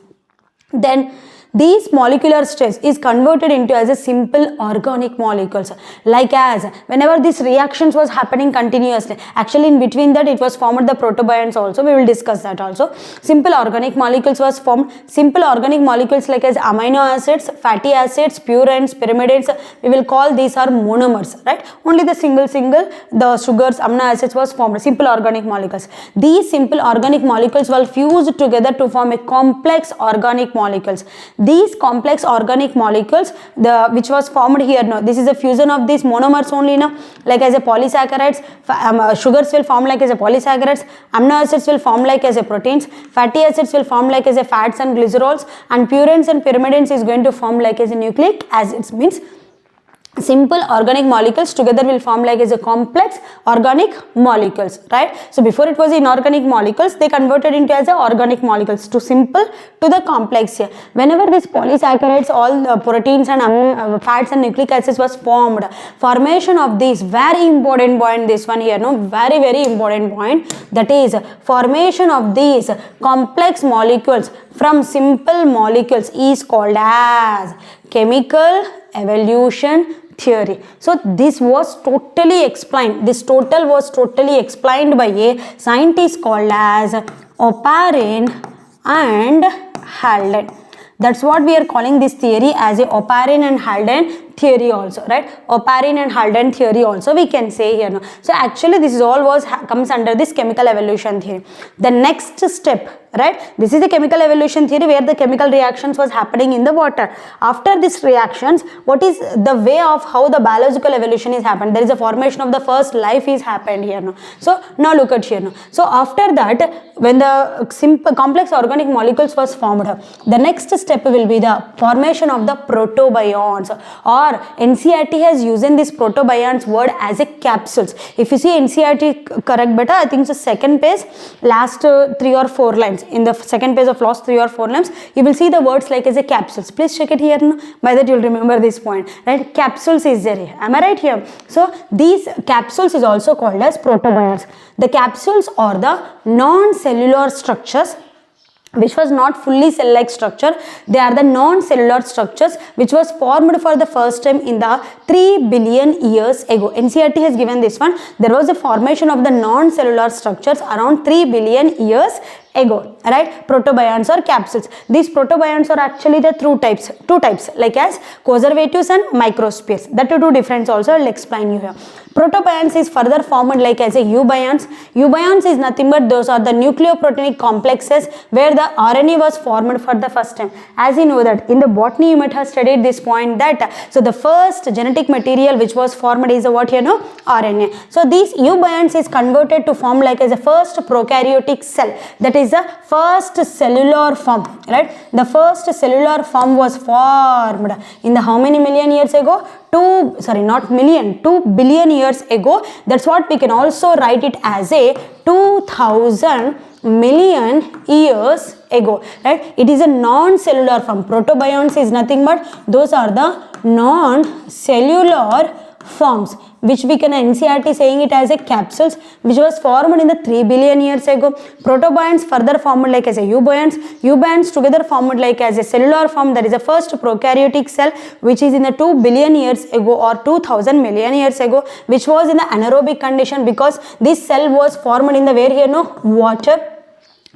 Speaker 1: Then these molecular stage is converted into as a simple organic molecules, like as whenever these reactions was happening continuously, actually in between that it was formed the protobions also, we will discuss that also. Simple organic molecules was formed. Simple organic molecules like as amino acids, fatty acids, purines, pyrimidates, we will call these are monomers, right? Only the single the sugars, amino acids was formed, simple organic molecules. These simple organic molecules were fused together to form a complex organic molecules. These complex organic molecules, which was formed here now, this is a fusion of these monomers only now, like as a polysaccharides. Sugars will form like as a polysaccharides, amino acids will form like as a proteins, fatty acids will form like as a fats and glycerols, and purines and pyrimidines is going to form like as a nucleic acids. Means simple organic molecules together will form like as a complex organic molecules, right? So before it was inorganic molecules, they converted into as a organic molecules, to simple to the complex here. Whenever these polysaccharides, all the proteins and fats and nucleic acids was formed, formation of these, very important point, this one here, no, very important point, that is formation of these complex molecules from simple molecules is called as chemical evolution theory. So this was totally explained, this total was totally explained by a scientist called as Oparin and Haldane. That's what we are calling this theory as a Oparin and Haldane theory also, right? Oparin and Haldane theory also we can say here now. So actually this is all comes under this chemical evolution theory. The next step, right? This is the chemical evolution theory where the chemical reactions was happening in the water. After these reactions, what is the way of how the biological evolution is happened? There is a formation of the first life is happened here now. So now look at here now. So after that, when the simple complex organic molecules was formed, the next step will be the formation of the protobions, or NCERT has used this protobions word as a capsules. If you see NCERT correct beta, I think so second page, last 3 or 4 lines. In the second page of last 3 or 4 lines, you will see the words like as a capsules. Please check it here now. By that you will remember this point, right? Capsules is there here. Am I right here? So these capsules is also called as protobions. The capsules are the non-cellular structures which was not fully cell-like structure. They are the non-cellular structures which was formed for the first time in the 3 billion years ago. NCERT has given this one. There was a formation of the non-cellular structures around 3 billion years ago, right? Protobions or capsules. These protobions are actually the two types like as conservatives and microspheres. That are two difference also. I will explain you here. Protopions is further formed like as a eubions. Eubions is nothing but those are the nucleoproteinic complexes where the RNA was formed for the first time. As you know that in the botany you might have studied this point that so the first genetic material which was formed is what here no RNA. So these eubions is converted to form like as a first prokaryotic cell, that is the first cellular form, right? The first cellular form was formed in the how many million years ago? 2 billion years ago. That's what we can also write it as a 2000 million years ago, right? It is a non-cellular form. Protobionts is nothing but those are the non-cellular forms which we can NCERT saying it as a capsules which was formed in the 3 billion years ago. Protobionts further formed like as a eubions. Eubions together formed like as a cellular form, that is the first prokaryotic cell which is in the 2 billion years ago or 2000 million years ago, which was in the anaerobic condition because this cell was formed in the where here no water,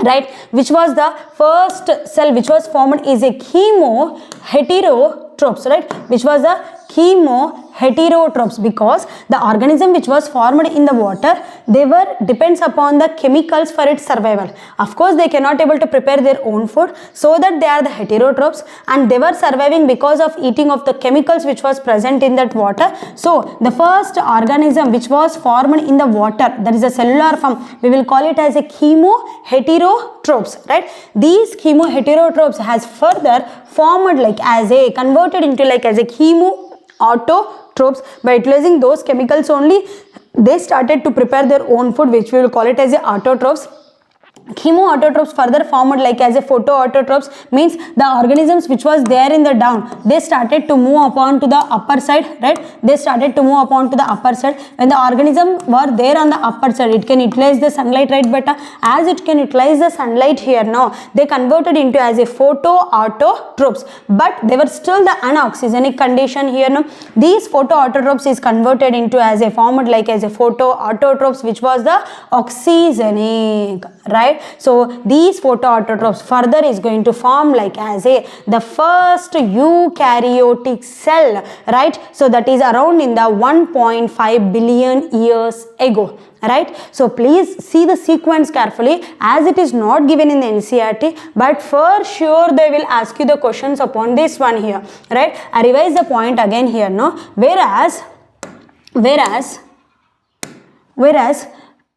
Speaker 1: right? Which was the first cell which was formed is a chemoheterotrophs, right? Which was the chemoheterotrophs because the organism which was formed in the water, they were depends upon the chemicals for its survival. Of course they cannot able to prepare their own food, so that they are the heterotrophs and they were surviving because of eating of the chemicals which was present in that water. So the first organism which was formed in the water, that is a cellular form, we will call it as a chemoheterotrophs, right? These chemoheterotrophs has further formed like as a converted into like as a chemoautotrophs. By utilizing those chemicals only, they started to prepare their own food, which we will call it as a autotrophs. Chemoautotrophs further formed like as a photoautotrophs, means the organisms which was there in the down, they started to move upon to the upper side, right? They started to move upon to the upper side. When the organism were there on the upper side, it can utilize the sunlight, right beta? As it can utilize the sunlight here now, they converted into as a photoautotrophs, but they were still the unoxygenic condition here now. These photoautotrophs is converted into as a formed like as a photoautotrophs which was the oxygenic, right? So these photoautotrophs further is going to form like as a the first eukaryotic cell, right? So that is around in the 1.5 billion years ago, right? So please see the sequence carefully as it is not given in the NCERT, but for sure they will ask you the questions upon this one here, right? I revise the point again here, no? Whereas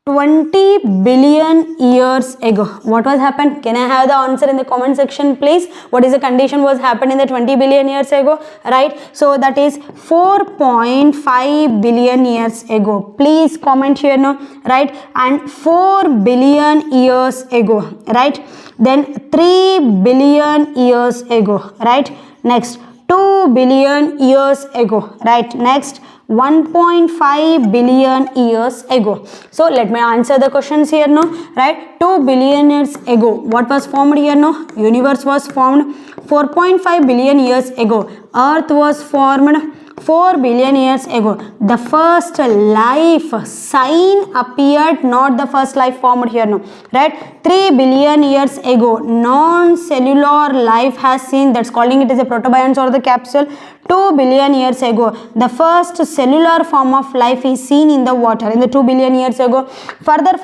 Speaker 1: 20 billion years ago, what was happened? Can I have the answer in the comment section please? What is the condition was happened in the 20 billion years ago, right? So that is 4.5 billion years ago. Please comment here now, right? And 4 billion years ago, right? Then 3 billion years ago, right? Next 2 billion years ago, right? Next 1.5 billion years ago. So let me answer the questions here now, right? 2 billion years ago, what was formed here now? Universe was formed. 4.5 billion years ago, Earth was formed. 4 billion years ago, the first life sign appeared, not the first life formed here now, right? 3 billion years ago, non-cellular life has seen, that's calling it as a protobionts or the capsule. 2 billion years ago, the first cellular form of life is seen in the water in the 2 billion years ago. Further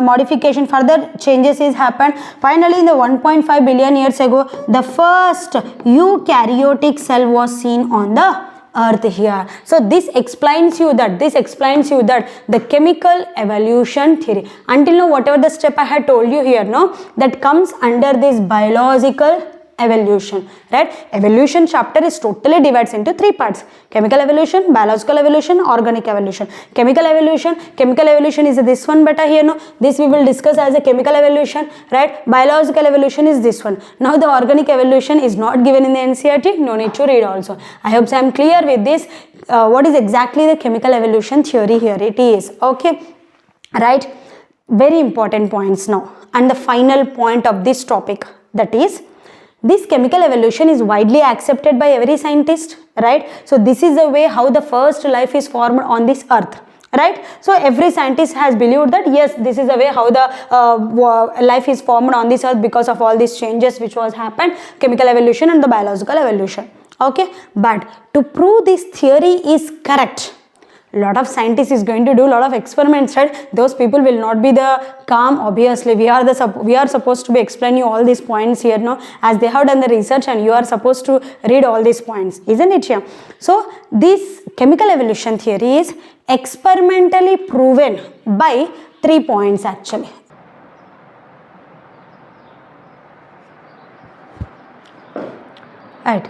Speaker 1: modification, further changes is happened. Finally, in the 1.5 billion years ago, the first eukaryotic cell was seen on the Earth here. So this explains you that the chemical evolution theory. Until now, whatever the step I had told you here, no, that comes under this biological evolution, right? Evolution chapter is totally divides into 3 parts: chemical evolution, biological evolution, organic evolution. Chemical evolution is this one beta here, no, this we will discuss as a chemical evolution, right? Biological evolution is this one. Now the organic evolution is not given in the NCERT, no need to read also. I hope I am clear with this. What is exactly the chemical evolution theory here? It is okay, right? Very important points now, and the final point of this topic, that is this chemical evolution is widely accepted by every scientist, right? So this is the way how the first life is formed on this earth, right? So every scientist has believed that yes, this is the way how the life is formed on this earth because of all these changes which was happened, chemical evolution and the biological evolution, okay? But to prove this theory is correct, lot of scientists is going to do a lot of experiments, right? Those people will not be the calm. Obviously we are supposed to be explaining you all these points here now, as they have done the research and you are supposed to read all these points, isn't it here? So this chemical evolution theory is experimentally proven by 3 points actually. Right.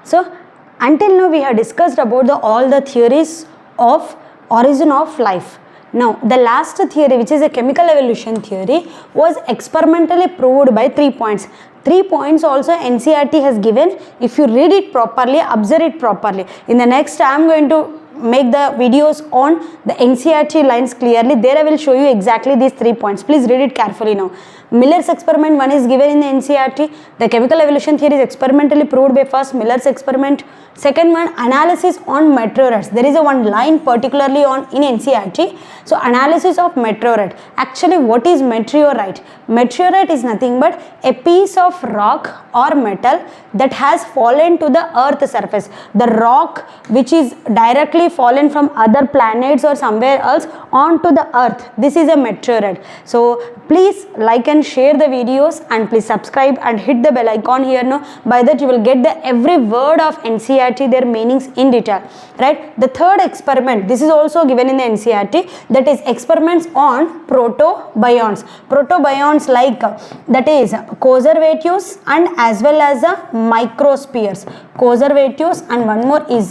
Speaker 1: So until now we have discussed about all the theories of origin of life. Now the last theory, which is a chemical evolution theory, was experimentally proved by 3 points. 3 points also NCERT has given. If you read it properly, observe it properly. In the next I am going to make the videos on the NCERT lines clearly. There I will show you exactly these 3 points. Please read it carefully now. Miller's experiment 1 is given in the NCERT. The chemical evolution theory is experimentally proved by first Miller's experiment. Second one, analysis on meteorites. There is a one line particularly on in NCERT. So analysis of meteorite. Actually what is meteorite? Meteorite is nothing but a piece of rock or metal that has fallen to the earth surface. The rock which is directly fallen from other planets or somewhere else onto the earth. This is a meteorite. So please like and share the videos and please subscribe and hit the bell icon here now. By that you will get the every word of NCERT, their meanings in detail, right? The third experiment, this is also given in the NCERT, that is experiments on protobions. Protobions like that is conservatives and as well as microspheres. Conservatives and one more is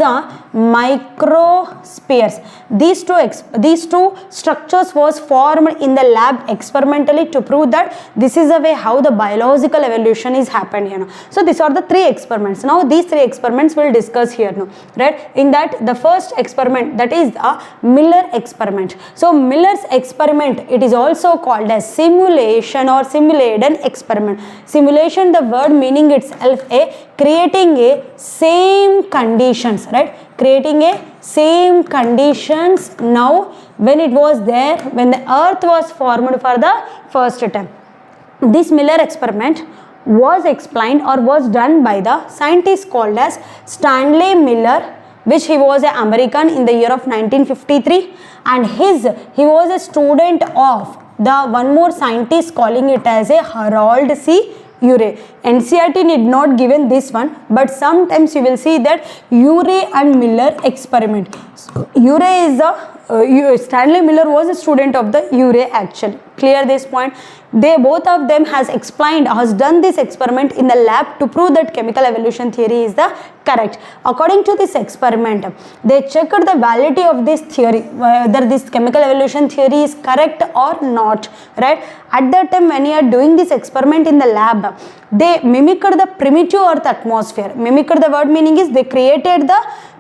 Speaker 1: microspheres. These two structures was formed in the lab experimentally to prove that this is the way how the biological evolution is happened here now. So these are the 3 experiments. Now these 3 experiments we'll discuss here now, right? In that the first experiment, that is the Miller experiment. So Miller's experiment, it is also called as simulation or simulated experiment. Simulation, the word meaning itself a creating a same conditions, right? Creating a same conditions now when it was there, when the earth was formed for the first time. This Miller experiment was explained or was done by the scientist called as Stanley Miller, which he was an American in the year of 1953, and he was a student of the one more scientist calling it as a Harold C. Urey. NCERT need not given this one, but sometimes you will see that Urey and Miller experiment. So, Urey is the Stanley Miller was a student of the Urey actually. Clear this point? They both of them has done this experiment in the lab to prove that chemical evolution theory is the correct. According to this experiment, they checked the validity of this theory, whether this chemical evolution theory is correct or not, right? At that time when you are doing this experiment in the lab, they mimicked the primitive earth atmosphere. Mimicked, the word meaning is they created the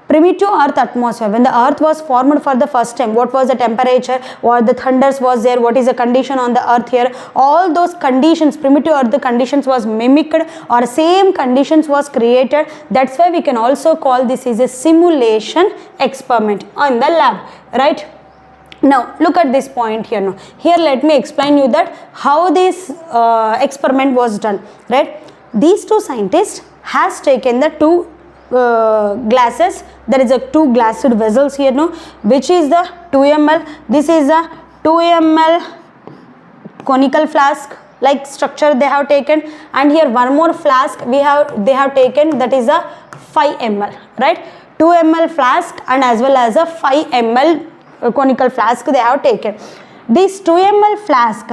Speaker 1: primitive earth atmosphere. When the earth was formed for the first time, what was the temperature, what the thunders was there, what is the condition on the earth here, all those conditions, primitive earth conditions was mimicked or same conditions was created. That's why we can also call this is a simulation experiment in the lab, right? Now look at this point here now. Here let me explain you that how this experiment was done, right? These two scientists has taken the two glasses, there is a 2 glassed vessels here now, which is the 2 ml. This is a 2 ml conical flask like structure they have taken, and here one more flask they have taken, that is a 5 ml, right? 2 ml flask and as well as a 5 ml conical flask they have taken. This 2 ml flask,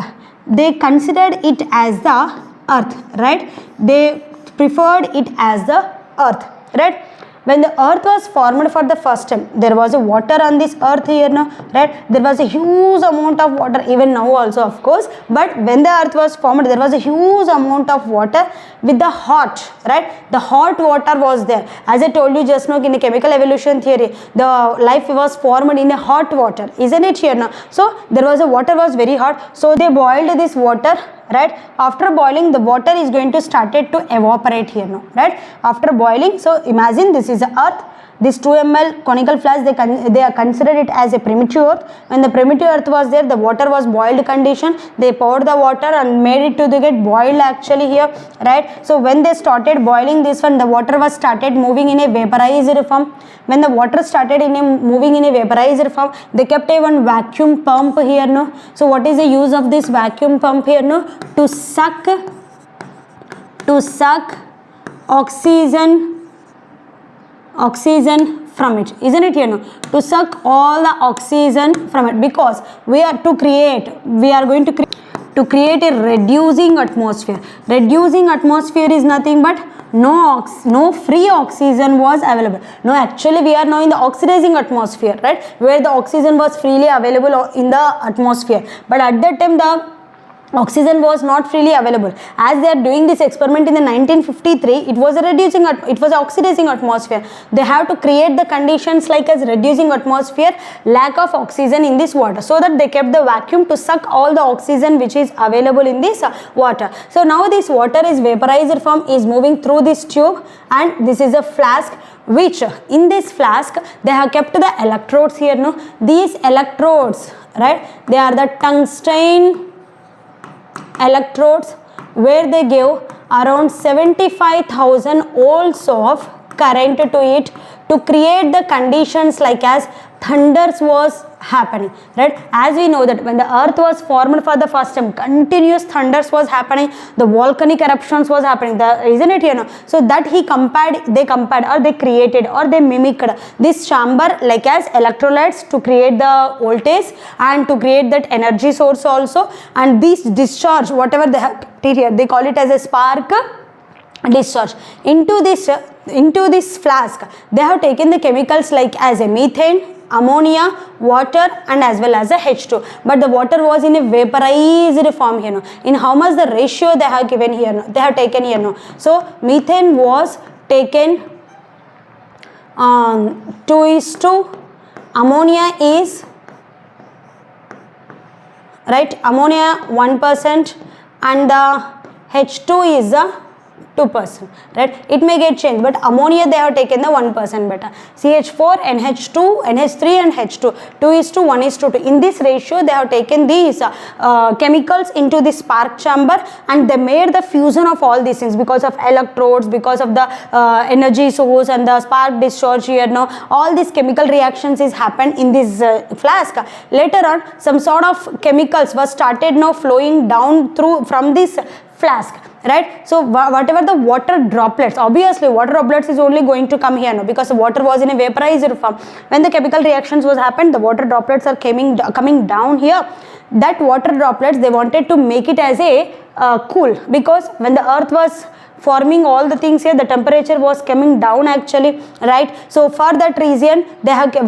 Speaker 1: they considered it as the earth, right? They preferred it as the earth, right? When the earth was formed for the first time, there was a water on this earth here now, right? There was a huge amount of water, even now also of course, but when the earth was formed, there was a huge amount of water with the hot, right? The hot water was there. As I told you just now in the chemical evolution theory, the life was formed in the hot water, isn't it here now? So there was a water was very hot, so they boiled this water, right? After boiling, the water is going to started to evaporate here now, right? After boiling, so imagine this is the earth, this 2 ml conical flask, they are considered it as a primitive earth. When the primitive earth was there, the water was boiled condition. They poured the water and made it to get boiled actually here, right? So when they started boiling this one, the water was started moving in a vaporized form. When the water started moving in a vaporized form, they kept a one vacuum pump here, no? So what is the use of this vacuum pump here, no? To suck oxygen from it, isn't it here, no? To suck all the oxygen from it, because we are going to create a reducing atmosphere. Reducing atmosphere is nothing but no free oxygen was available. No, actually we are now in the oxidizing atmosphere, right, where the oxygen was freely available in the atmosphere, but at that time the oxygen was not freely available. As they are doing this experiment in the 1953, it was oxidizing atmosphere. They have to create the conditions like as reducing atmosphere, lack of oxygen in this water, so that they kept the vacuum to suck all the oxygen which is available in this water. So now this water is vaporized form, is moving through this tube, and this is a flask, which in this flask they have kept the electrodes here, no? These electrodes, right, they are the tungsten electrodes, where they give around 75,000 volts of current to it to create the conditions like as thunders was happening, right? As we know that when the earth was formed for the first time, continuous thunders was happening, the volcanic eruptions was happening, isn't it, you know? So that they compared or they created or they mimicked this chamber like as electrolytes to create the voltage and to create that energy source also. And this discharge, whatever they have here, they call it as a spark discharge into this flask. They have taken the chemicals like as a methane, ammonia, water, and as well as a H2, but the water was in a vaporized form here, no? In how much the ratio they have given here, no? They have taken here, no? So methane was taken 2:, ammonia is, right, ammonia 1%, and the H2 is 2%, right? It may get changed, but ammonia they have taken the 1% better. CH4, NH2, NH3 and H2, 2:1:2. In this ratio, they have taken these chemicals into the spark chamber, and they made the fusion of all these things because of electrodes, because of the energy source and the spark discharge here. Now, all these chemical reactions is happened in this flask. Later on, some sort of chemicals was started now flowing down from this flask, right? So whatever the water droplets, obviously water droplets is only going to come here now, because the water was in a vaporized form. When the chemical reactions was happened, the water droplets are coming down here. That water droplets, they wanted to make it as a cool, because when the earth was forming all the things here, the temperature was coming down actually, right? So for that reason they have kept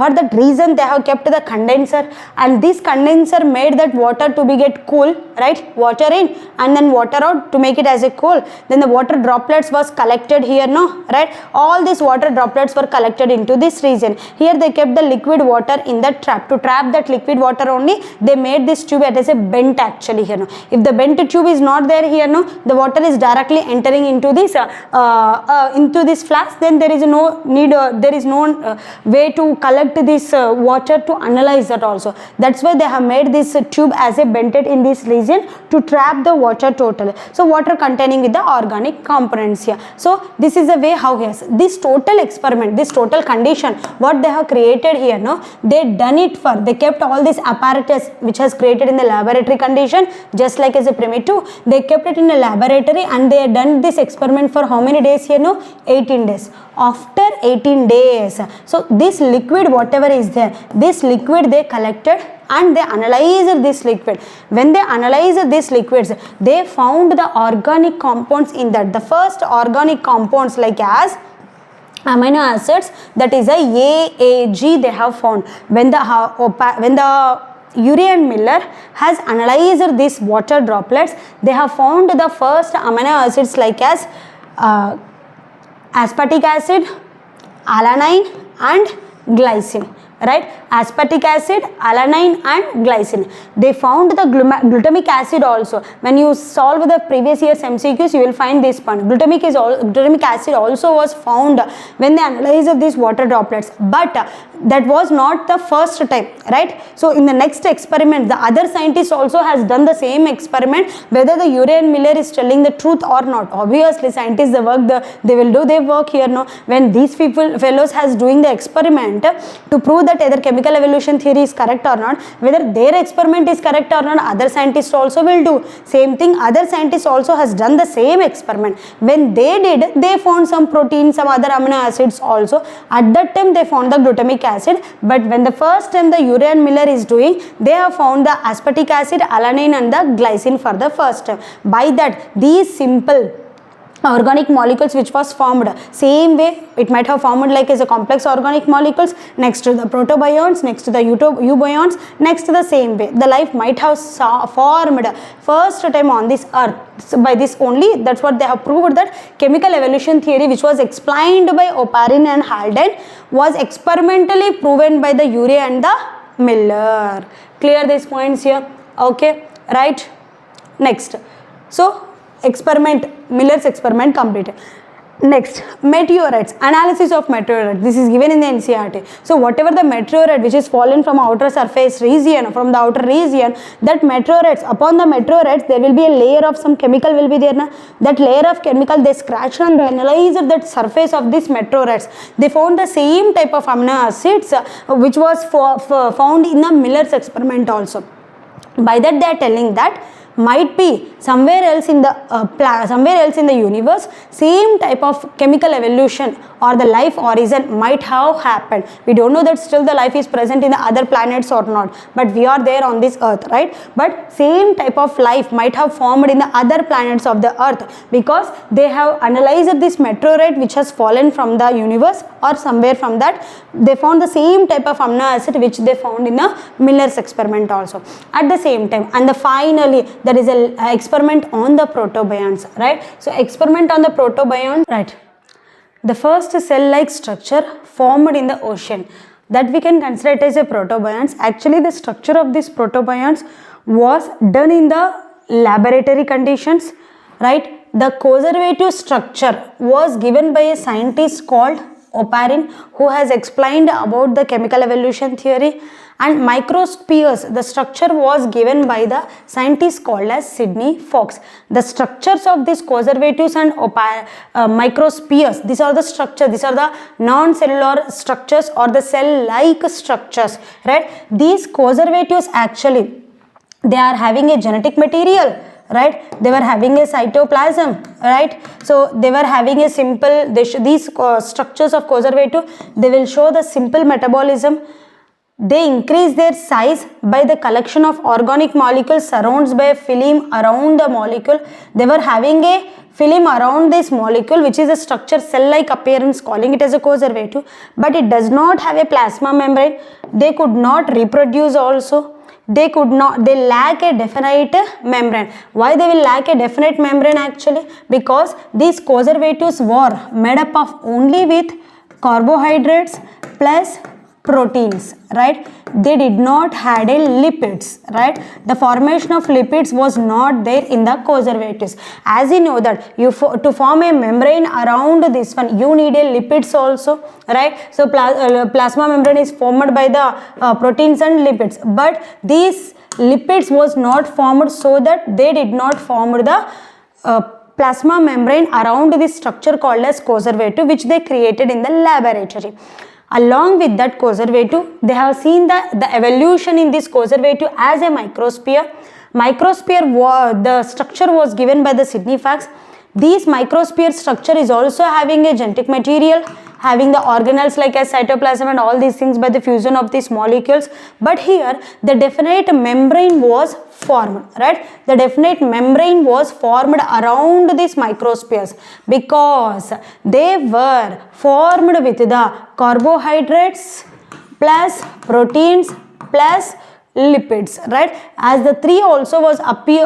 Speaker 1: the condenser, and this condenser made that water to be get cool, right? Water in and then water out to make it as a cool. Then the water droplets was collected here, no, right? All these water droplets were collected into this region. Here they kept the liquid water in the trap. To trap that liquid water only, they made this tube as a bent actually here, no. If the bent tube is not there here, no, the water is directly entering into this flask. Then there is no need, there is no way to collect this water to analyze that also. That's why they have made this tube as a bented in this region to trap the water totally. So water containing with the organic components here. So this is the way how yes, this total experiment, this total condition what they have created here, no, they kept all this apparatus which has created in the laboratory condition, just like as a primitive, they kept it in a laboratory, and they had done this experiment for how many days here, no, 18 days. After 18 days, so this liquid whatever is there, this liquid they collected and they analyzed this liquid. When they analyzed these liquids, they found the organic compounds in that. The first organic compounds like as amino acids, that is a AAG they have found. When the Urey and Miller has analyzed these water droplets, they have found the first amino acids like as aspartic acid, alanine and glycine. right? Aspartic acid, alanine and glycine. They found the glutamic acid also. When you solve the previous year's MCQs, you will find this one. Glutamic acid also was found when they analyzed these water droplets, but that was not the first time, right? So in the next experiment, the other scientist also has done the same experiment, whether the Urey and Miller is telling the truth or not. Obviously scientists, they will do their work here, no? When these fellows has doing the experiment to prove that either chemical evolution theory is correct or not, whether their experiment is correct or not, other scientists also will do same thing. Other scientists also has done the same experiment. When they did, they found some protein, some other amino acids also. At that time they found the glutamic acid, but when the first time the Urey and Miller is doing, they have found the aspartic acid, alanine and the glycine for the first time. By that, these simple organic molecules which was formed, same way it might have formed like as a complex organic molecules next to the protobionts, next to the eubionts, next to the same way the life might have formed first time on this earth. So by this only, that's what they have proved, that chemical evolution theory which was explained by Oparin and Haldane was experimentally proven by the Urey and the Miller. Clear these points here? Okay, right? Next, so Miller's experiment completed. Next, meteorites, analysis of meteorites. This is given in the NCERT. So whatever the meteorite which is fallen from outer surface region, from the outer region, that meteorites, upon the meteorites there will be a layer of some chemical will be there, na? That layer of chemical they scratched and they analyzed that surface of these meteorites. They found the same type of amino acids which was found in the Miller's experiment also. By that they are telling that might be somewhere else in the universe, same type of chemical evolution or the life origin might have happened. We don't know that still the life is present in the other planets or not, but we are there on this earth, right? But same type of life might have formed in the other planets of the earth, because they have analyzed this meteorite which has fallen from the universe or somewhere from that. They found the same type of amino acid which they found in the Miller's experiment also at the same time. And finally there is a experiment on the protobionts, right? So experiment on the protobionts, right? The first cell-like structure formed in the ocean, that we can consider it as a protobionts. Actually the structure of these protobionts was done in the laboratory conditions, right? The conservative structure was given by a scientist called Oparin, who has explained about the chemical evolution theory. And microspheres, the structure was given by the scientist called as Sidney Fox. The structures of these conservatives and microspheres, these are the structures, these are the non-cellular structures or the cell-like structures, right? These conservatives actually, they are having a genetic material, right? They were having a cytoplasm, right? So they were having a simple, these structures of conservative, they will show the simple metabolism. They increase their size by the collection of organic molecules surrounded by a film around the molecule. They were having a film around this molecule which is a structure cell-like appearance, calling it as a conservative, but it does not have a plasma membrane. They could not reproduce also. They lack a definite membrane. Why they will lack a definite membrane actually? Because these conservatives were made up of only with carbohydrates plus proteins, right? They did not had a lipids, right? The formation of lipids was not there in the conservatives. As you know that to form a membrane around this one, you need a lipids also, right? So plasma membrane is formed by the proteins and lipids, but these lipids was not formed, so that they did not form the plasma membrane around this structure called as conservative, which they created in the laboratory. Along with that conservative, they have seen the evolution in this conservative as a microsphere. Microsphere, the structure was given by the Sidney Fox. This microsphere structure is also having a genetic material, having the organelles like as cytoplasm and all these things by the fusion of these molecules. But here the definite membrane was formed, right? The definite membrane was formed around these microspheres because they were formed with the carbohydrates plus proteins plus lipids, right? As the three also was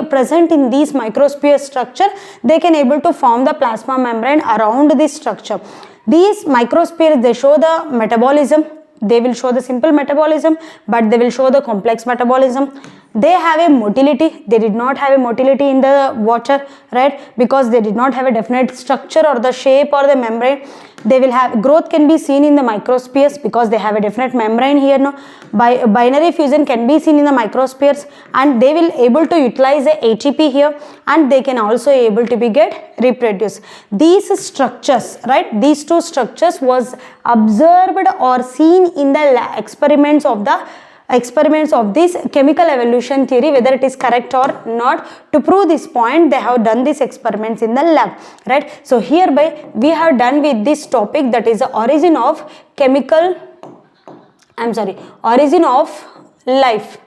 Speaker 1: present in these microsphere structure, they can able to form the plasma membrane around this structure. These microspheres, they show the metabolism, they will show the simple metabolism, but they will show the complex metabolism. They have a motility. They did not have a motility in the water, right? Because they did not have a definite structure or the shape or the membrane. They will have growth can be seen in the microspheres because they have a definite membrane here. No, binary fusion can be seen in the microspheres, and they will able to utilize the ATP here, and they can also able to be get reproduce. These structures, right? These two structures was observed or seen in the experiments of this chemical evolution theory, whether it is correct or not. To prove this point, they have done these experiments in the lab, right? So hereby we have done with this topic, that is the origin of origin of life.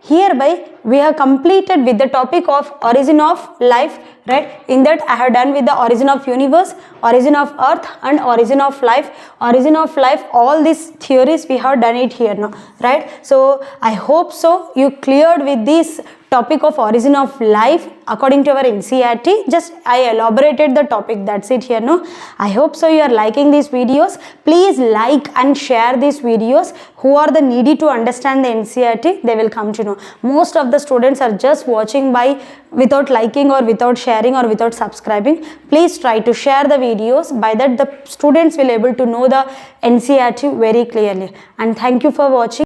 Speaker 1: Hereby we have completed with the topic of origin of life, right? In that I have done with the origin of universe, origin of earth, and origin of life. Origin of life, all these theories we have done it here now, right? So I hope so you cleared with this topic of origin of life according to our NCERT. Just I elaborated the topic, that's it here. No, I hope so you are liking these videos. Please like and share these videos. Who are the needy to understand the NCERT, they will come to know. Most of the students are just watching by without liking or without sharing or without subscribing. Please try to share the videos. By that the students will able to know the NCERT very clearly. And thank you for watching.